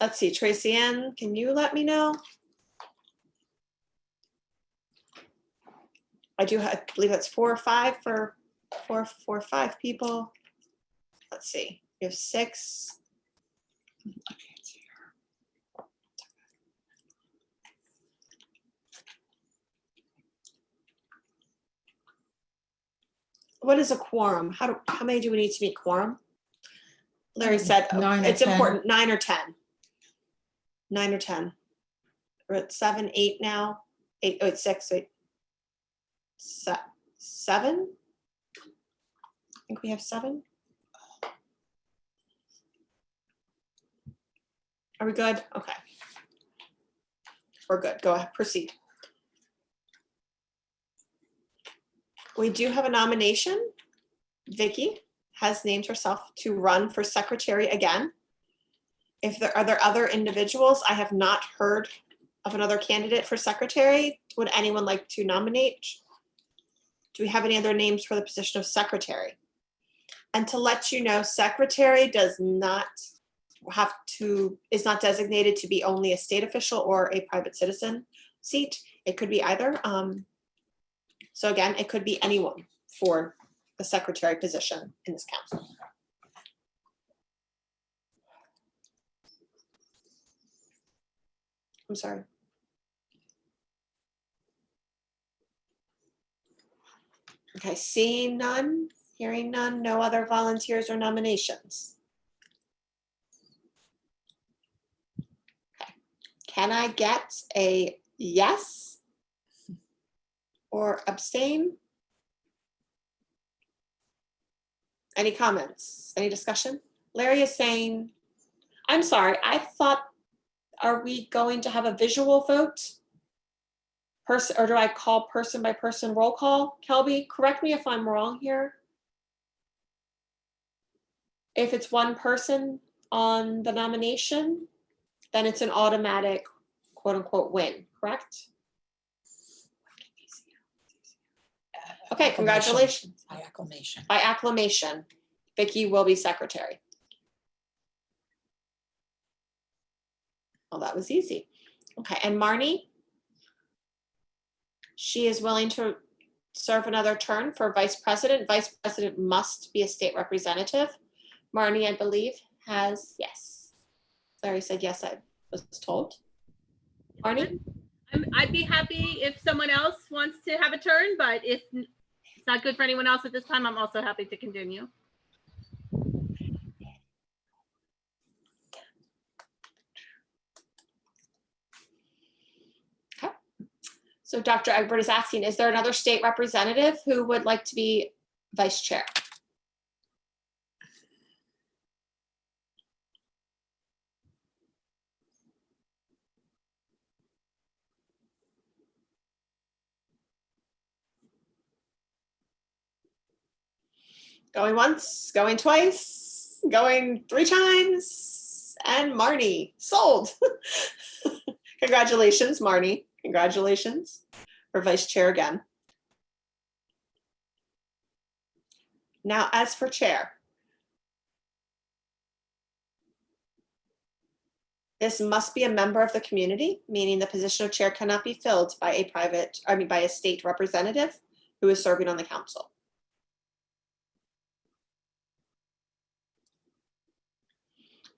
let's see, Tracy Ann, can you let me know? I believe that's 4 or 5 for 4 or 5 people. Let's see, we have 6. What is a quorum? How many do we need to meet quorum? Larry said, 9 or it's 10. important, 9 or 10. 9 or 10. We're at 7, 8 now. 8, oh, it's 6, 8. 7? I think we have 7. Are we good? Okay. We're good. Go ahead, proceed. We do have a nomination. Vikki has named herself to run for secretary again. If there are other individuals, I have not heard of another candidate for secretary. Would anyone like to nominate? Do we have any other names for the position of secretary? And to let you know, secretary is not designated to be only a state official or a private citizen seat. It could be either. So again, it could be anyone for the secretary position in this council. I'm sorry. Okay, seeing none, hearing none, no other volunteers or nominations. Okay. Can I get a yes or abstain? Any comments? Any discussion? Larry is saying, I'm sorry, I thought, are we going to have a visual vote? Person, or do I call person by person roll call? Kelby, correct me if I'm wrong here. If it's one person on the nomination, then it's an automatic quote unquote win, correct? Okay, congratulations. By acclamation. By acclamation, Vikki will be secretary. Well, that was easy. Okay, and Marny? She is willing to serve another term for vice president. Vice president must be a state representative. Marny, I believe, has yes. Larry said yes, I was told. Marny? I'd be happy if someone else wants to have a turn, but if it's not good for anyone else at this time, I'm also happy to continue. Okay. So Dr. Egbert is asking, is there another state representative who would like to be vice chair? Going once, going twice, going 3 times, and Marny, sold. Congratulations, Marny. Congratulations for vice chair again. Now, as for chair, this must be a member of the community, meaning the position of chair cannot be filled by a state representative who is serving on the council.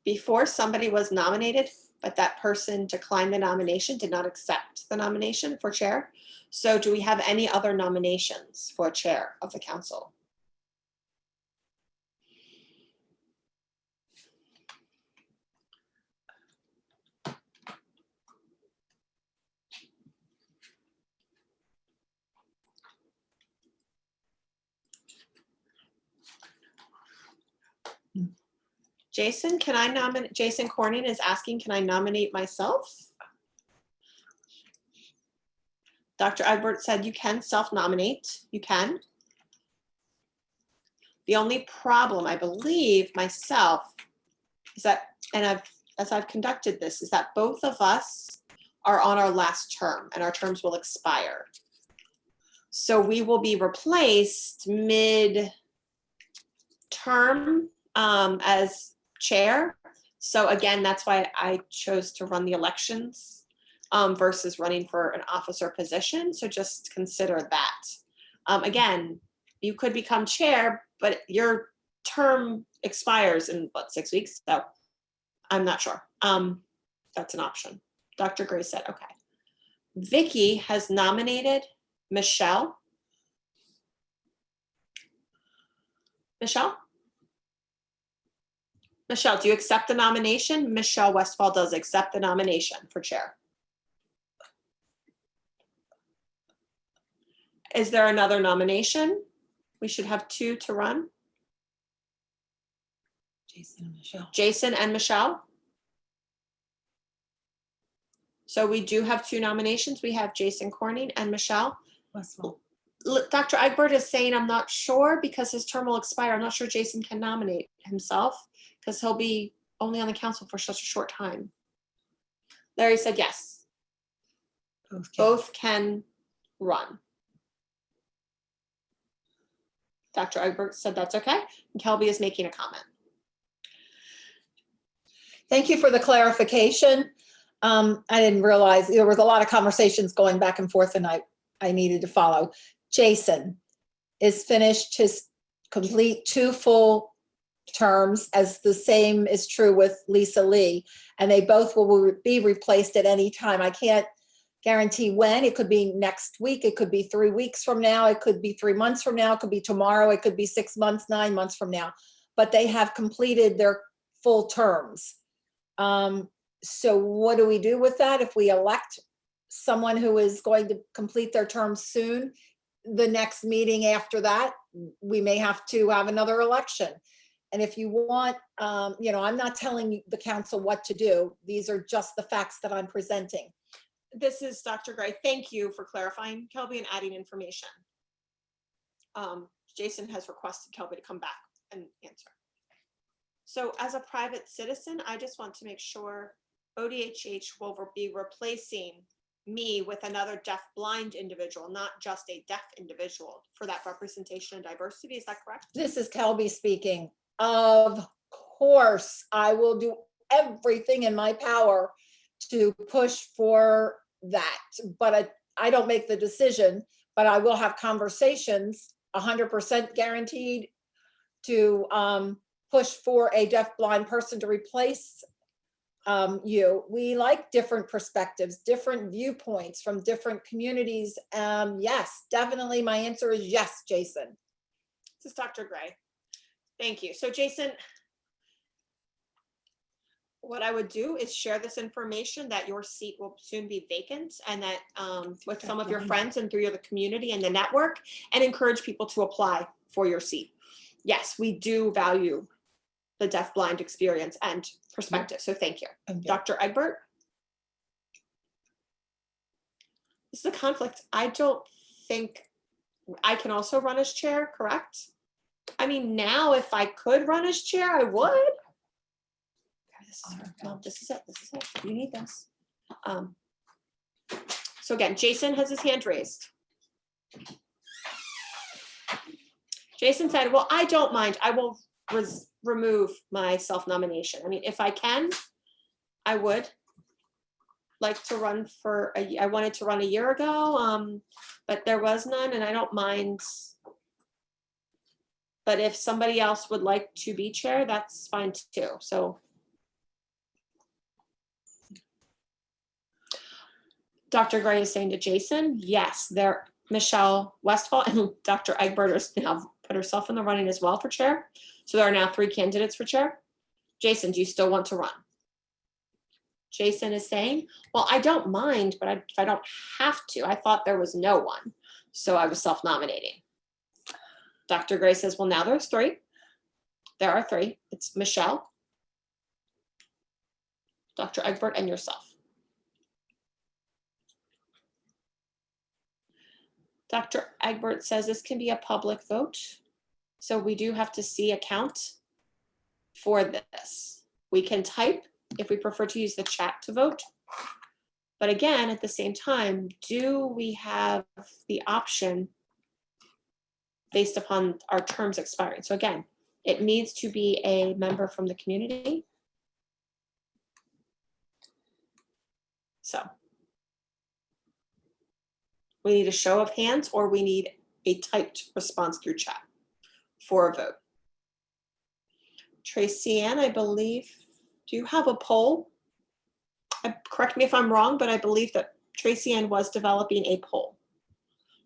Before, somebody was nominated, but that person declined the nomination, did not accept the nomination for chair. So do we have any other nominations for chair of the council? Jason, can I nominate? Jason Corning is asking, can I nominate myself? Dr. Egbert said you can self-nominate. You can. The only problem, I believe, myself, is that, and as I've conducted this, is that both of us are on our last term and our terms will expire. So we will be replaced mid-term as chair. So again, that's why I chose to run the elections versus running for an officer position. So just consider that. Again, you could become chair, but your term expires in what, 6 weeks? So I'm not sure. That's an option. Dr. Gray said, okay. Vikki has nominated Michelle. Michelle? Michelle, do you accept the nomination? Michelle Westfall does accept the nomination for chair. Is there another nomination? We should have 2 to run. Jason and Michelle. Jason and Michelle. So we do have 2 nominations. We have Jason Corning and Michelle. Westfall. Dr. Egbert is saying, I'm not sure because his term will expire. I'm not sure Jason can nominate himself because he'll be only on the council for such a short time. Larry said yes. Both can run. Dr. Egbert said that's okay. And Kelby is making a comment. Thank you for the clarification. I didn't realize there was a lot of conversations going back and forth and I needed to follow. Jason is finished his complete 2 full terms, as the same is true with Lisa Lee, and they both will be replaced at any time. I can't guarantee when. It could be next week. It could be 3 weeks from now. It could be 3 months from now. It could be tomorrow. It could be 6 months, 9 months from now. But they have completed their full terms. So what do we do with that? If we elect someone who is going to complete their term soon, the next meeting after that, we may have to have another election. And if you want, you know, I'm not telling the council what to do. These are just the facts that I'm presenting. This is Dr. Gray. Thank you for clarifying, Kelby, and adding information. Jason has requested Kelby to come back and answer. So as a private citizen, I just want to make sure ODHH will be replacing me with another deaf-blind individual, not just a deaf individual, for that representation and diversity. Is that correct? This is Kelby speaking. Of course, I will do everything in my power to push for that, but I don't make the decision, but I will have conversations, 100% guaranteed, to push for a deaf-blind person to replace you. We like different perspectives, different viewpoints from different communities. Yes, definitely. My answer is yes, Jason. This is Dr. Gray. Thank you. So Jason, what I would do is share this information that your seat will soon be vacant, and that with some of your friends and through the community and the network, and encourage people to apply for your seat. Yes, we do value the deaf-blind experience and perspective. So thank you. Okay. Dr. Egbert? This is a conflict. I don't think I can also run as chair, correct? I mean, now if I could run as chair, I would. No, this is it. This is it. You need this. So again, Jason has his hand raised. Jason said, well, I don't mind. I will remove my self-nomination. I mean, if I can, I would like to run for I wanted to run a year ago, but there was none, and I don't mind. But if somebody else would like to be chair, that's fine too. So Dr. Gray is saying to Jason, yes, Michelle Westfall and Dr. Egbert are now put herself in the running as well for chair. So there are now 3 candidates for chair. Jason, do you still want to run? Jason is saying, well, I don't mind, but if I don't have to, I thought there was no one. So I was self-nominating. Dr. Gray says, well, now there's 3. There are 3. It's Michelle, Dr. Egbert, and yourself. Dr. Egbert says this can be a public vote. So we do have to see a count for this. We can type if we prefer to use the chat to vote, But again, at the same time, do we have the option based upon our terms expiring? So again, it needs to be a member from the community. So we need a show of hands, or we need a typed response through chat for a vote. Tracy Ann, I believe, do you have a poll? Correct me if I'm wrong, but I believe that Tracy Ann was developing a poll.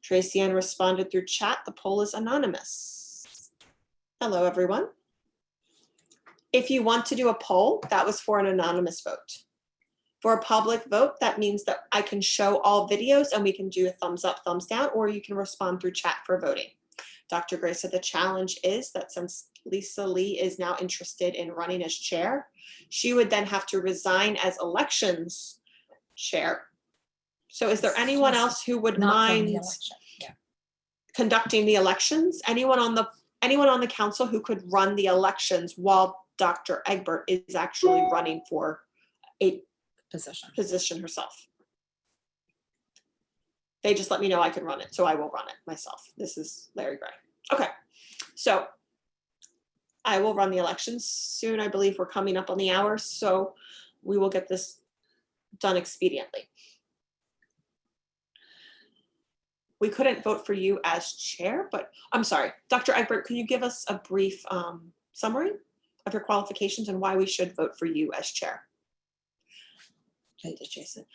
Tracy Ann responded through chat. The poll is anonymous. Hello, everyone. If you want to do a poll, that was for an anonymous vote. For a public vote, that means that I can show all videos and we can do a thumbs up, thumbs down, or you can respond through chat for voting. Dr. Gray said the challenge is that since Lisa Lee is now interested in running as chair, she would then have to resign as elections chair. So is there anyone else who would mind conducting the elections? Anyone on the council who could run the elections while Dr. Egbert is actually running for a position herself? They just let me know I can run it, so I will run it myself. This is Larry Gray. Okay, so I will run the elections soon. I believe we're coming up on the hour, so we will get this done expediently. We couldn't vote for you as chair, but I'm sorry, Dr. Egbert, can you give us a brief summary of your qualifications and why we should vote for you as chair? Jason.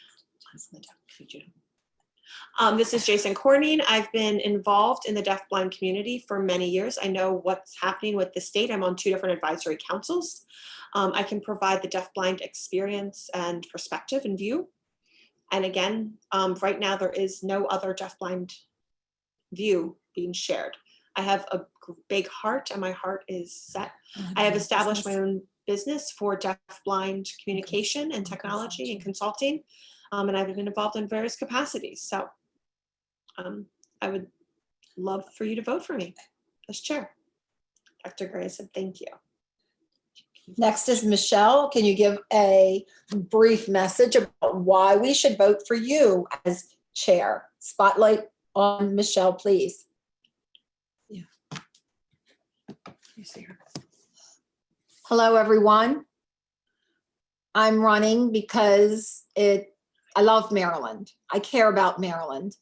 This is Jason Corning. I've been involved in the deafblind community for many years. I know what's happening with the state. I'm on 2 different advisory councils. I can provide the deafblind experience and perspective and view. And again, right now there is no other deafblind view being shared. I have a big heart and my heart is set. I have established my own business for deafblind communication and technology and consulting. And I've been involved in various capacities. So I would love for you to vote for me as chair. Dr. Gray said, thank you. Next is Michelle. Can you give a brief message about why we should vote for you as chair? Spotlight on Michelle, please. Yeah. You see her. Hello, everyone. I'm running because I love Maryland. I care about Maryland.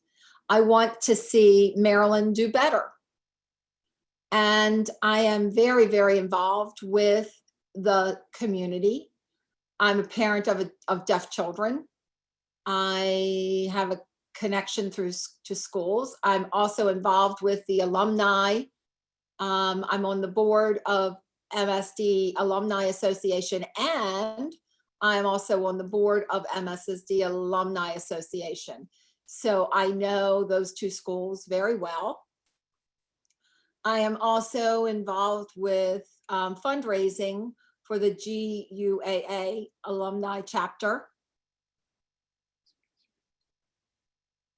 I want to see Maryland do better. And I am very, very involved with the community. I'm a parent of deaf children. I have a connection to schools. I'm also involved with the alumni. I'm on the board of MSD Alumni Association, and I'm also on the board of MSSD Alumni Association. So I know those 2 schools very well. I am also involved with fundraising for the GUAA Alumni Chapter.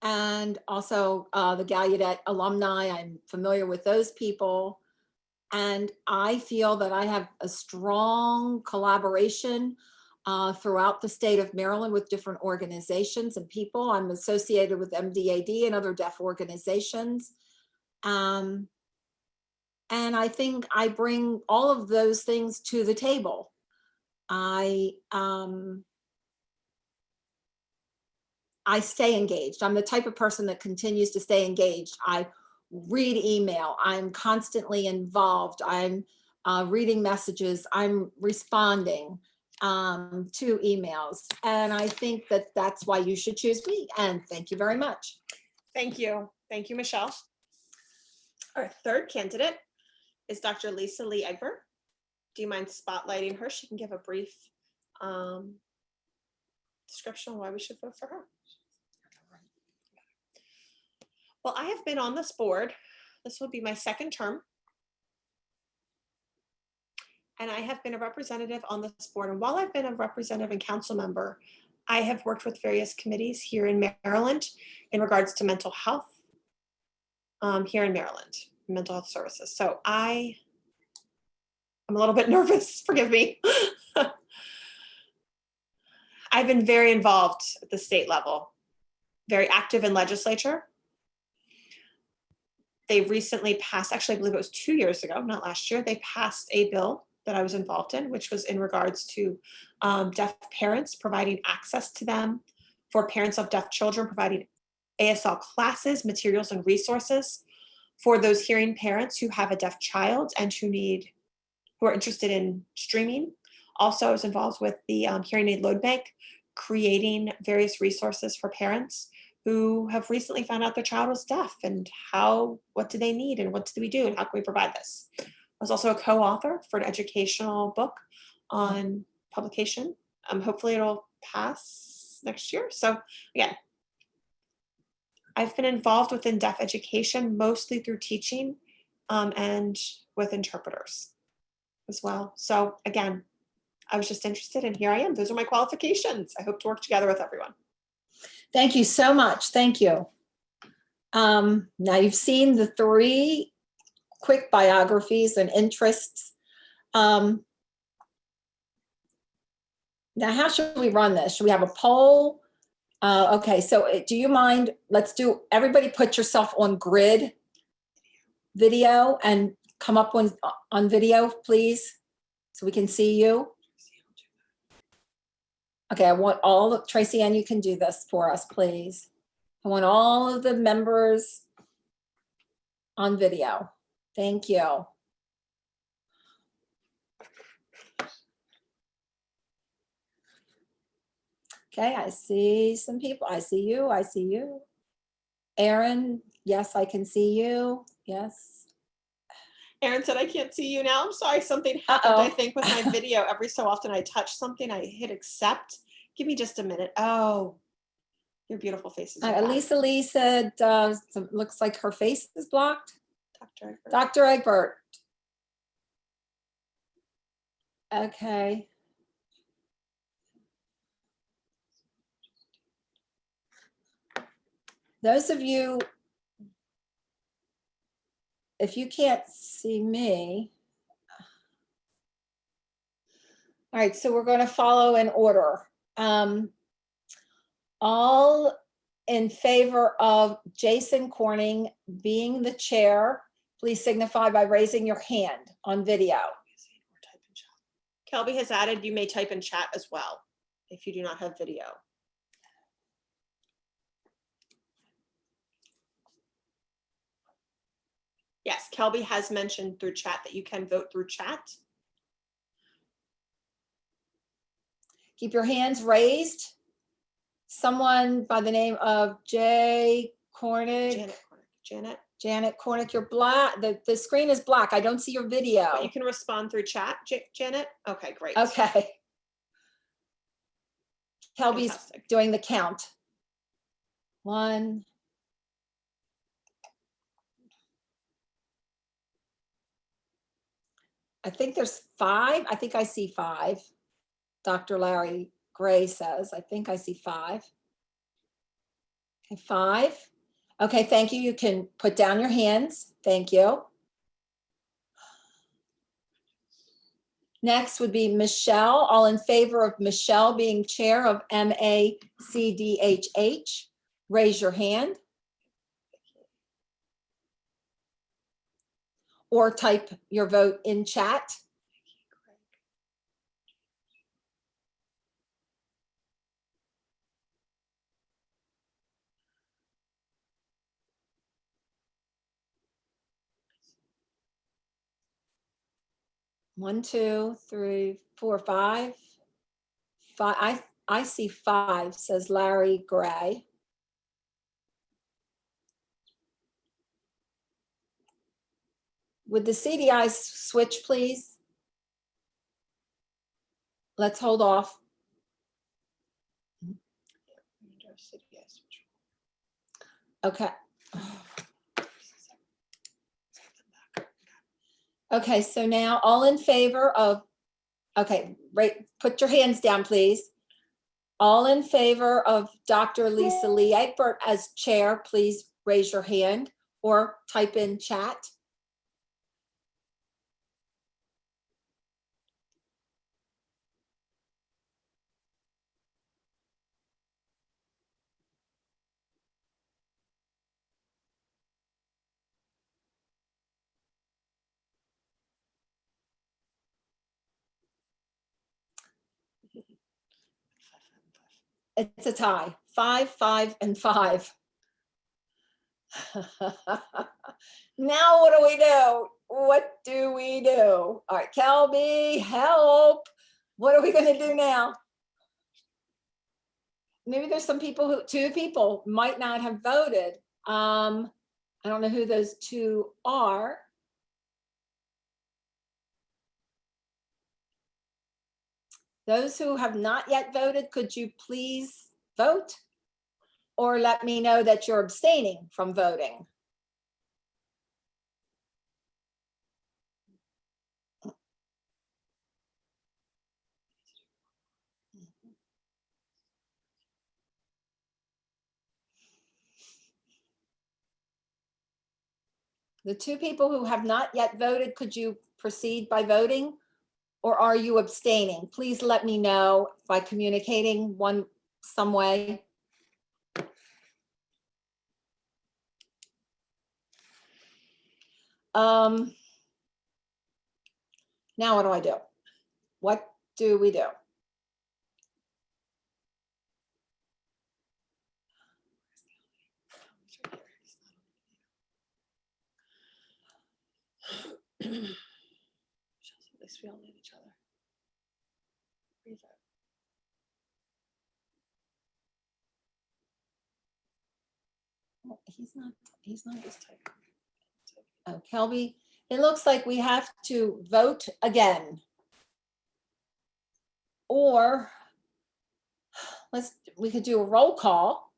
And also the Gallaudet alumni. I'm familiar with those people. And I feel that I have a strong collaboration throughout the state of Maryland with different organizations and people. I'm associated with MDAD and other deaf organizations. And I think I bring all of those things to the table. I stay engaged. I'm the type of person that continues to stay engaged. I read email. I'm constantly involved. I'm reading messages. I'm responding to emails. And I think that that's why you should choose me. And thank you very much. Thank you. Thank you, Michelle. Our third candidate is Dr. Lisa Lee Egbert. Do you mind spotlighting her? She can give a brief description on why we should vote for her. Well, I have been on this board. This will be my 2nd term. And I have been a representative on this board. And while I've been a representative and council member, I have worked with various committees here in Maryland in regards to mental health here in Maryland, mental health services. So I'm a little bit nervous, forgive me. I've been very involved at the state level, very active in legislature. They recently passed, actually, I believe it was 2 years ago, not last year, they passed a bill that I was involved in, which was in regards to deaf parents, providing access to them, for parents of deaf children, providing ASL classes, materials, and resources for those hearing parents who have a deaf child and who are interested in streaming. Also, I was involved with the Hearing Aid Load Bank, creating various resources for parents who have recently found out their child was deaf, and what do they need and what do we do and how can we provide this? I was also a co-author for an educational book on publication. Hopefully it'll pass next year. So again, I've been involved within deaf education, mostly through teaching and with interpreters as well. So again, I was just interested, and here I am. Those are my qualifications. I hope to work together with everyone. Thank you so much. Thank you. Now you've seen the 3 quick biographies and interests. Now, how should we run this? Should we have a poll? Okay, so do you mind, everybody put yourself on grid video and come up on video, please, so we can see you. Okay, I want Tracy Ann, you can do this for us, please. I want all of the members on video. Thank you. Okay, I see some people. I see you. I see you. Aaron, yes, I can see you. Yes. Aaron said, I can't see you now. I'm sorry, something happened. I think with my video, every so often I touch something, I hit accept. Give me just a minute. Oh, your beautiful face is back. Lisa Lee said, looks like her face is blocked. Dr. Egbert. Dr. Egbert. Okay. Those of you, if you can't see me. All right, so we're going to follow in order. All in favor of Jason Corning being the chair, please signify by raising your hand on video. Kelby has added, you may type in chat as well if you do not have video. Yes, Kelby has mentioned through chat that you can vote through chat. Keep your hands raised. Someone by the name of Jay Cornick. Janet Cornick, you're black. The screen is black. I don't see your video. But you can respond through chat, Janet. Okay, great. Okay. Kelby's Fantastic. doing the count. 1. I think there's 5. I think I see 5. Dr. Larry Gray says, I think I see 5. Okay, 5. Okay, thank you. You can put down your hands. Thank you. Next would be Michelle. All in favor of Michelle being chair of MACDHH, raise your hand. Or type your vote in chat. One, 2, 3, 4, 5. 5. I see 5, says Larry Gray. Would the CDI switch, please? Let's hold off. Okay. Okay, so now all in favor of, okay, right, put your hands down, please. All in favor of Dr. Lisa Lee Egbert as chair, please raise your hand or type in chat. It's a tie, 5, 5, and 5. Now what do we do? What do we do? All right, Kelby, help. What are we gonna do now? Maybe there's some people who, 2 people might not have voted. I don't know who those 2 are. Those who have not yet voted, could you please vote? Or let me know that you're abstaining from voting. The 2 people who have not yet voted, could you proceed by voting? Or are you abstaining? Please let me know by communicating some way. Now what do I do? What do we do? At least we all need each other. Oh, he's not this type. Oh, Kelby, it looks like we have to vote again. Or we could do a roll call.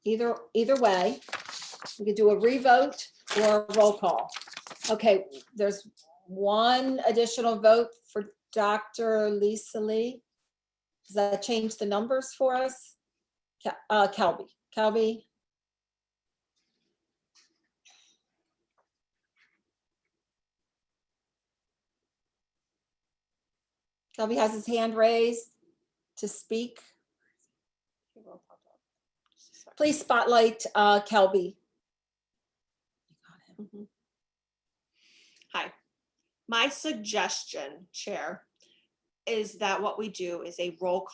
Either way, we could do a revote or a roll call. Okay, there's 1 additional vote for Dr. Lisa Lee. Does that change the numbers for us? Kelby. Kelby has his hand raised to speak. Please spotlight Kelby. Hi. My suggestion, Chair, is that what we do is a roll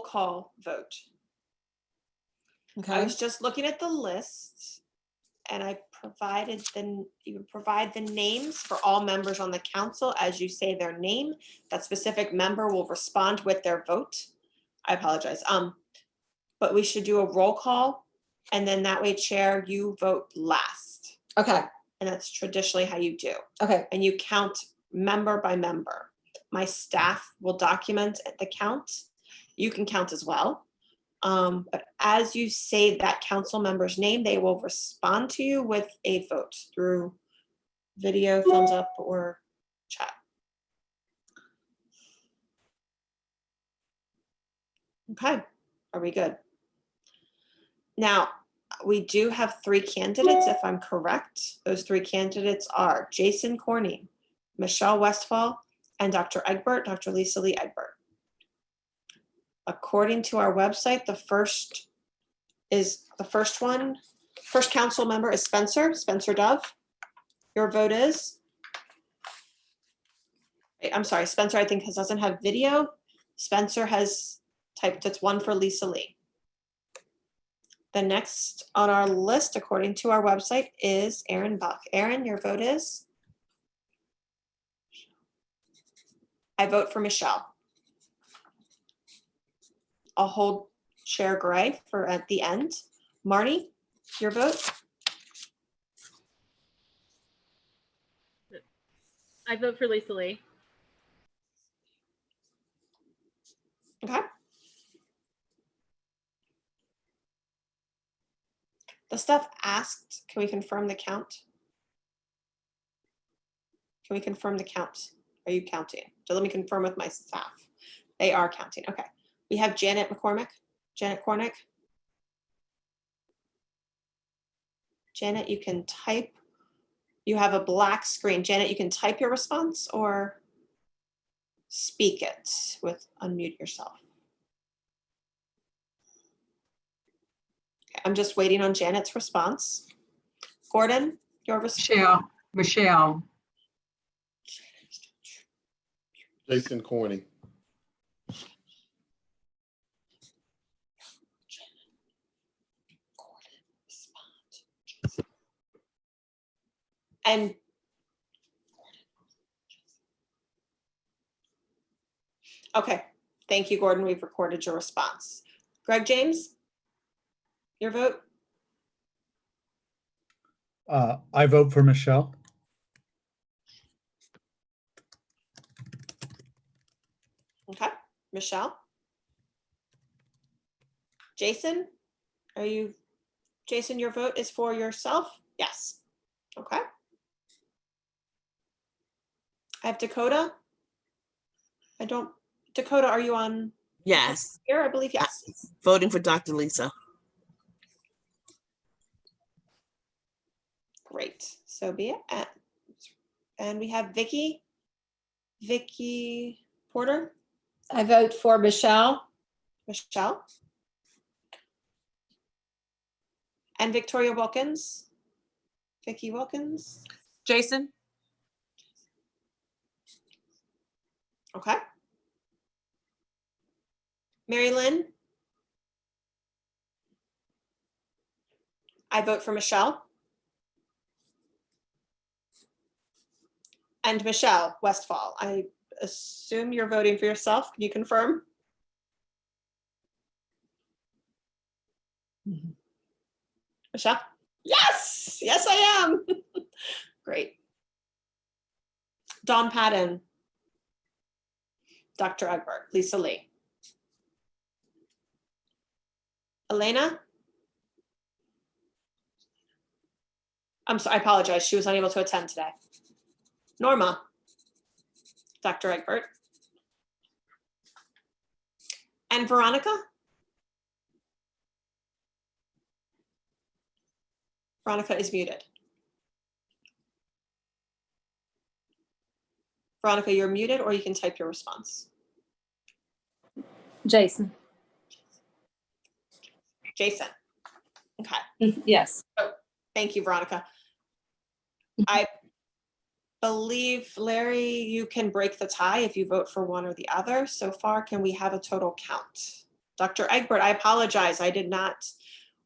call vote. I Okay, was just looking at the list and I you would provide the names for all members on the council as you say their name. That specific member will respond with their vote. I apologize. But we should do a roll call and then that way, Chair, you vote last. okay, And that's traditionally how you do. okay, And you count member by member. My staff will document the count. You can count as well. But as you say that council member's name, they will respond to you with a vote through video, thumbs up, or chat. Okay, are we good? Now, we do have 3 candidates, if I'm correct. Those 3 candidates are Jason Corney, Michelle Westfall, and Dr. Egbert, Dr. Lisa Lee Egbert. According to our website, the first council member is Spencer Dove. Your vote is? I'm sorry, Spencer, I think doesn't have video. Spencer has typed, it's 1 for Lisa Lee. The next on our list, according to our website, is Aaron Buck. Aaron, your vote is? I vote for Michelle. I'll hold Chair Gray for at the end. Marny, your vote? I vote for Lisa Lee. Okay. The stuff asked, can we confirm the count? Can we confirm the count? Are you counting? So let me confirm with my staff. They are counting. Okay. We have Janet Cornick. Janet, you can type. You have a black screen. Janet, you can type your response or speak it with unmute yourself. Okay, I'm just waiting on Janet's response. Gordon, your response. Michelle. Jason Corney. And okay, thank you, Gordon. We've recorded your response. Greg James, your vote? I vote for Michelle. Okay, Michelle? Jason, Jason, your vote is for yourself? Yes. Okay. I have Dakota. Dakota, are you on Yes, here? I believe yes. voting for Dr. Lisa. Great, so be it. And we have Vikki Porter, I vote for Michelle. Michelle. And Victoria Wilkins, Vikki Wilkins. Jason? Okay. Mary Lynn? I vote for Michelle. And Michelle Westfall, I assume you're voting for yourself. Can you confirm? Mhm. Michelle? Yes, yes, I am. Great. Dawn Patton. Dr. Egbert, Lisa Lee. Elena? I'm sorry, I apologize. She was unable to attend today. Norma? Dr. Egbert. And Veronica? Veronica is muted. Veronica, you're muted, or you can type your response. Jason? Jason. Okay. Yes. Thank you, Veronica. I believe, Larry, you can break the tie if you vote for one or the other. So far, can we have a total count? Dr. Egbert, I apologize. I did not.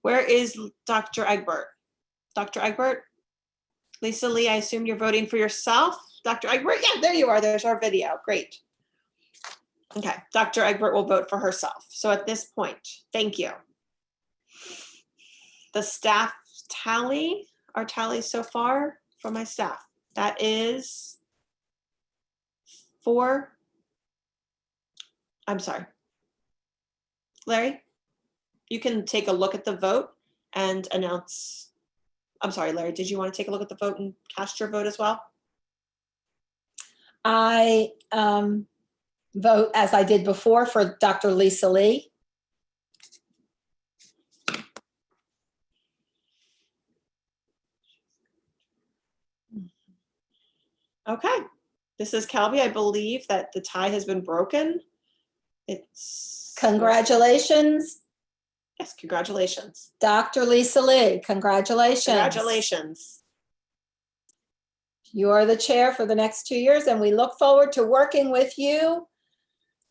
Where is Dr. Egbert? Dr. Egbert? Lisa Lee, I assume you're voting for yourself. Dr. Egbert, yeah, there you are. There's our video. Great. Okay, Dr. Egbert will vote for herself. So at this point, thank you. The staff tally, our tally so far from my staff, that is 4. I'm sorry. Larry, you can take a look at the vote and announce. I'm sorry, Larry, did you want to take a look at the vote and cast your vote as well? I vote as I did before for Dr. Lisa Lee. Okay, this is Kelby. I believe that the tie has been broken. It's Congratulations, yes, congratulations. Dr. Lisa Lee. Congratulations. Congratulations. You are the chair for the next 2 years, and we look forward to working with you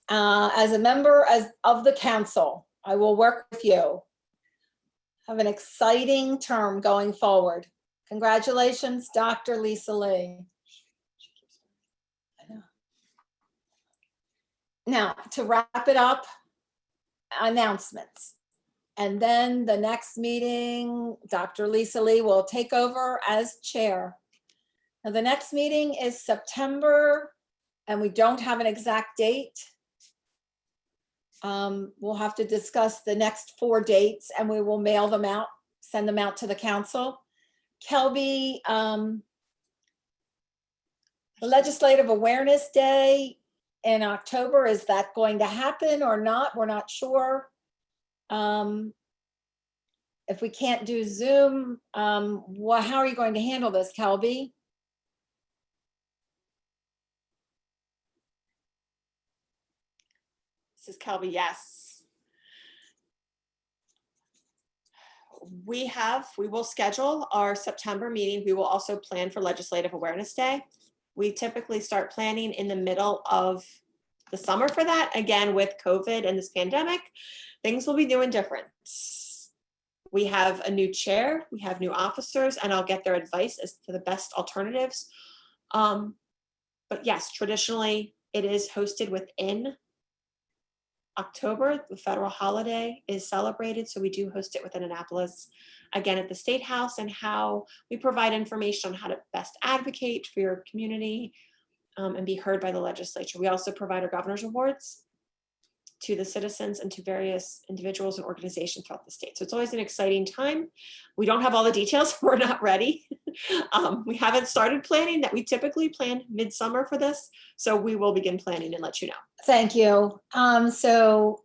as a member of the council. I will work with you. Have an exciting term going forward. Congratulations, Dr. Lisa Lee. Now, to wrap it up, announcements. And then the next meeting, Dr. Lisa Lee will take over as chair. Now, the next meeting is September, and we don't have an exact date. We'll have to discuss the next 4 dates, and we will mail them out, send them out to the council. Kelby, the Legislative Awareness Day in October, is that going to happen or not? We're not sure. If we can't do Zoom, how are you going to handle this, Kelby? This is Kelby, yes. We will schedule our September meeting. We will also plan for Legislative Awareness Day. We typically start planning in the middle of the summer for that. Again, with COVID and this pandemic, things will be new and different. We have a new chair, we have new officers, and I'll get their advice as to the best alternatives. But yes, traditionally it is hosted within October. The federal holiday is celebrated, so we do host it within Annapolis, again at the State House, and how we provide information on how to best advocate for your community and be heard by the legislature. We also provide our governor's awards to the citizens and to various individuals and organizations throughout the state. So it's always an exciting time. We don't have all the details. We're not ready. We haven't started planning that. We typically plan midsummer for this. So we will begin planning and let you know. Thank you. So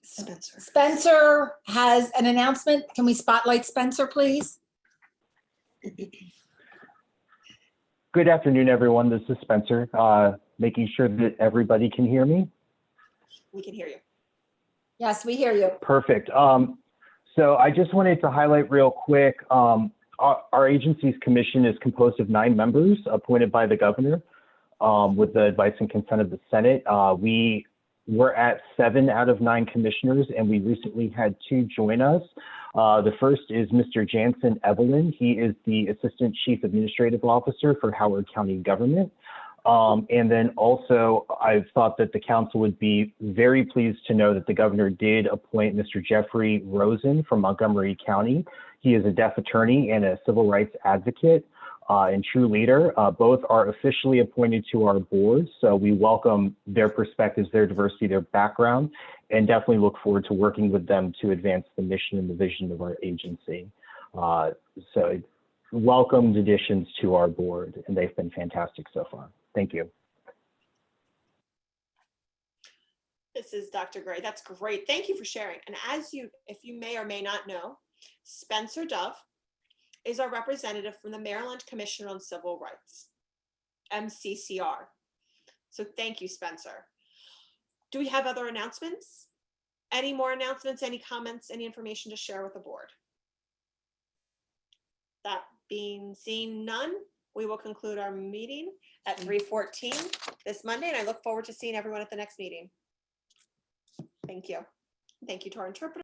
Spencer has an announcement. Can we spotlight Spencer, please? Good afternoon, everyone. This is Spencer, making sure that everybody can hear me. We can hear you. Yes, we hear you. Perfect. So I just wanted to highlight real quick, our agency's commission is composed of 9 members appointed by the governor with the advice and consent of the Senate. We were at 7 out of 9 commissioners, and we recently had 2 join us. The first is Mr. Jansen Evelyn. He is the Assistant Chief Administrative Officer for Howard County Government. And then also, I thought that the council would be very pleased to know that the governor did appoint Mr. Jeffrey Rosen from Montgomery County. He is a deaf attorney and a civil rights advocate and true leader. Both are officially appointed to our board, so we welcome their perspectives, their diversity, their background, and definitely look forward to working with them to advance the mission and the vision of our agency. So welcomed additions to our board, and they've been fantastic so far. Thank you. This is Dr. Gray. That's great. Thank you for sharing. And if you may or may not know, Spencer Dove is our representative from the Maryland Commission on Civil Rights, MCCR. So thank you, Spencer. Do we have other announcements? Any more announcements, any comments, any information to share with the board? That being seen none, we will conclude our meeting at 3:14 this Monday, and I look forward to seeing everyone at the next meeting. Thank you. Thank you to our interpreter.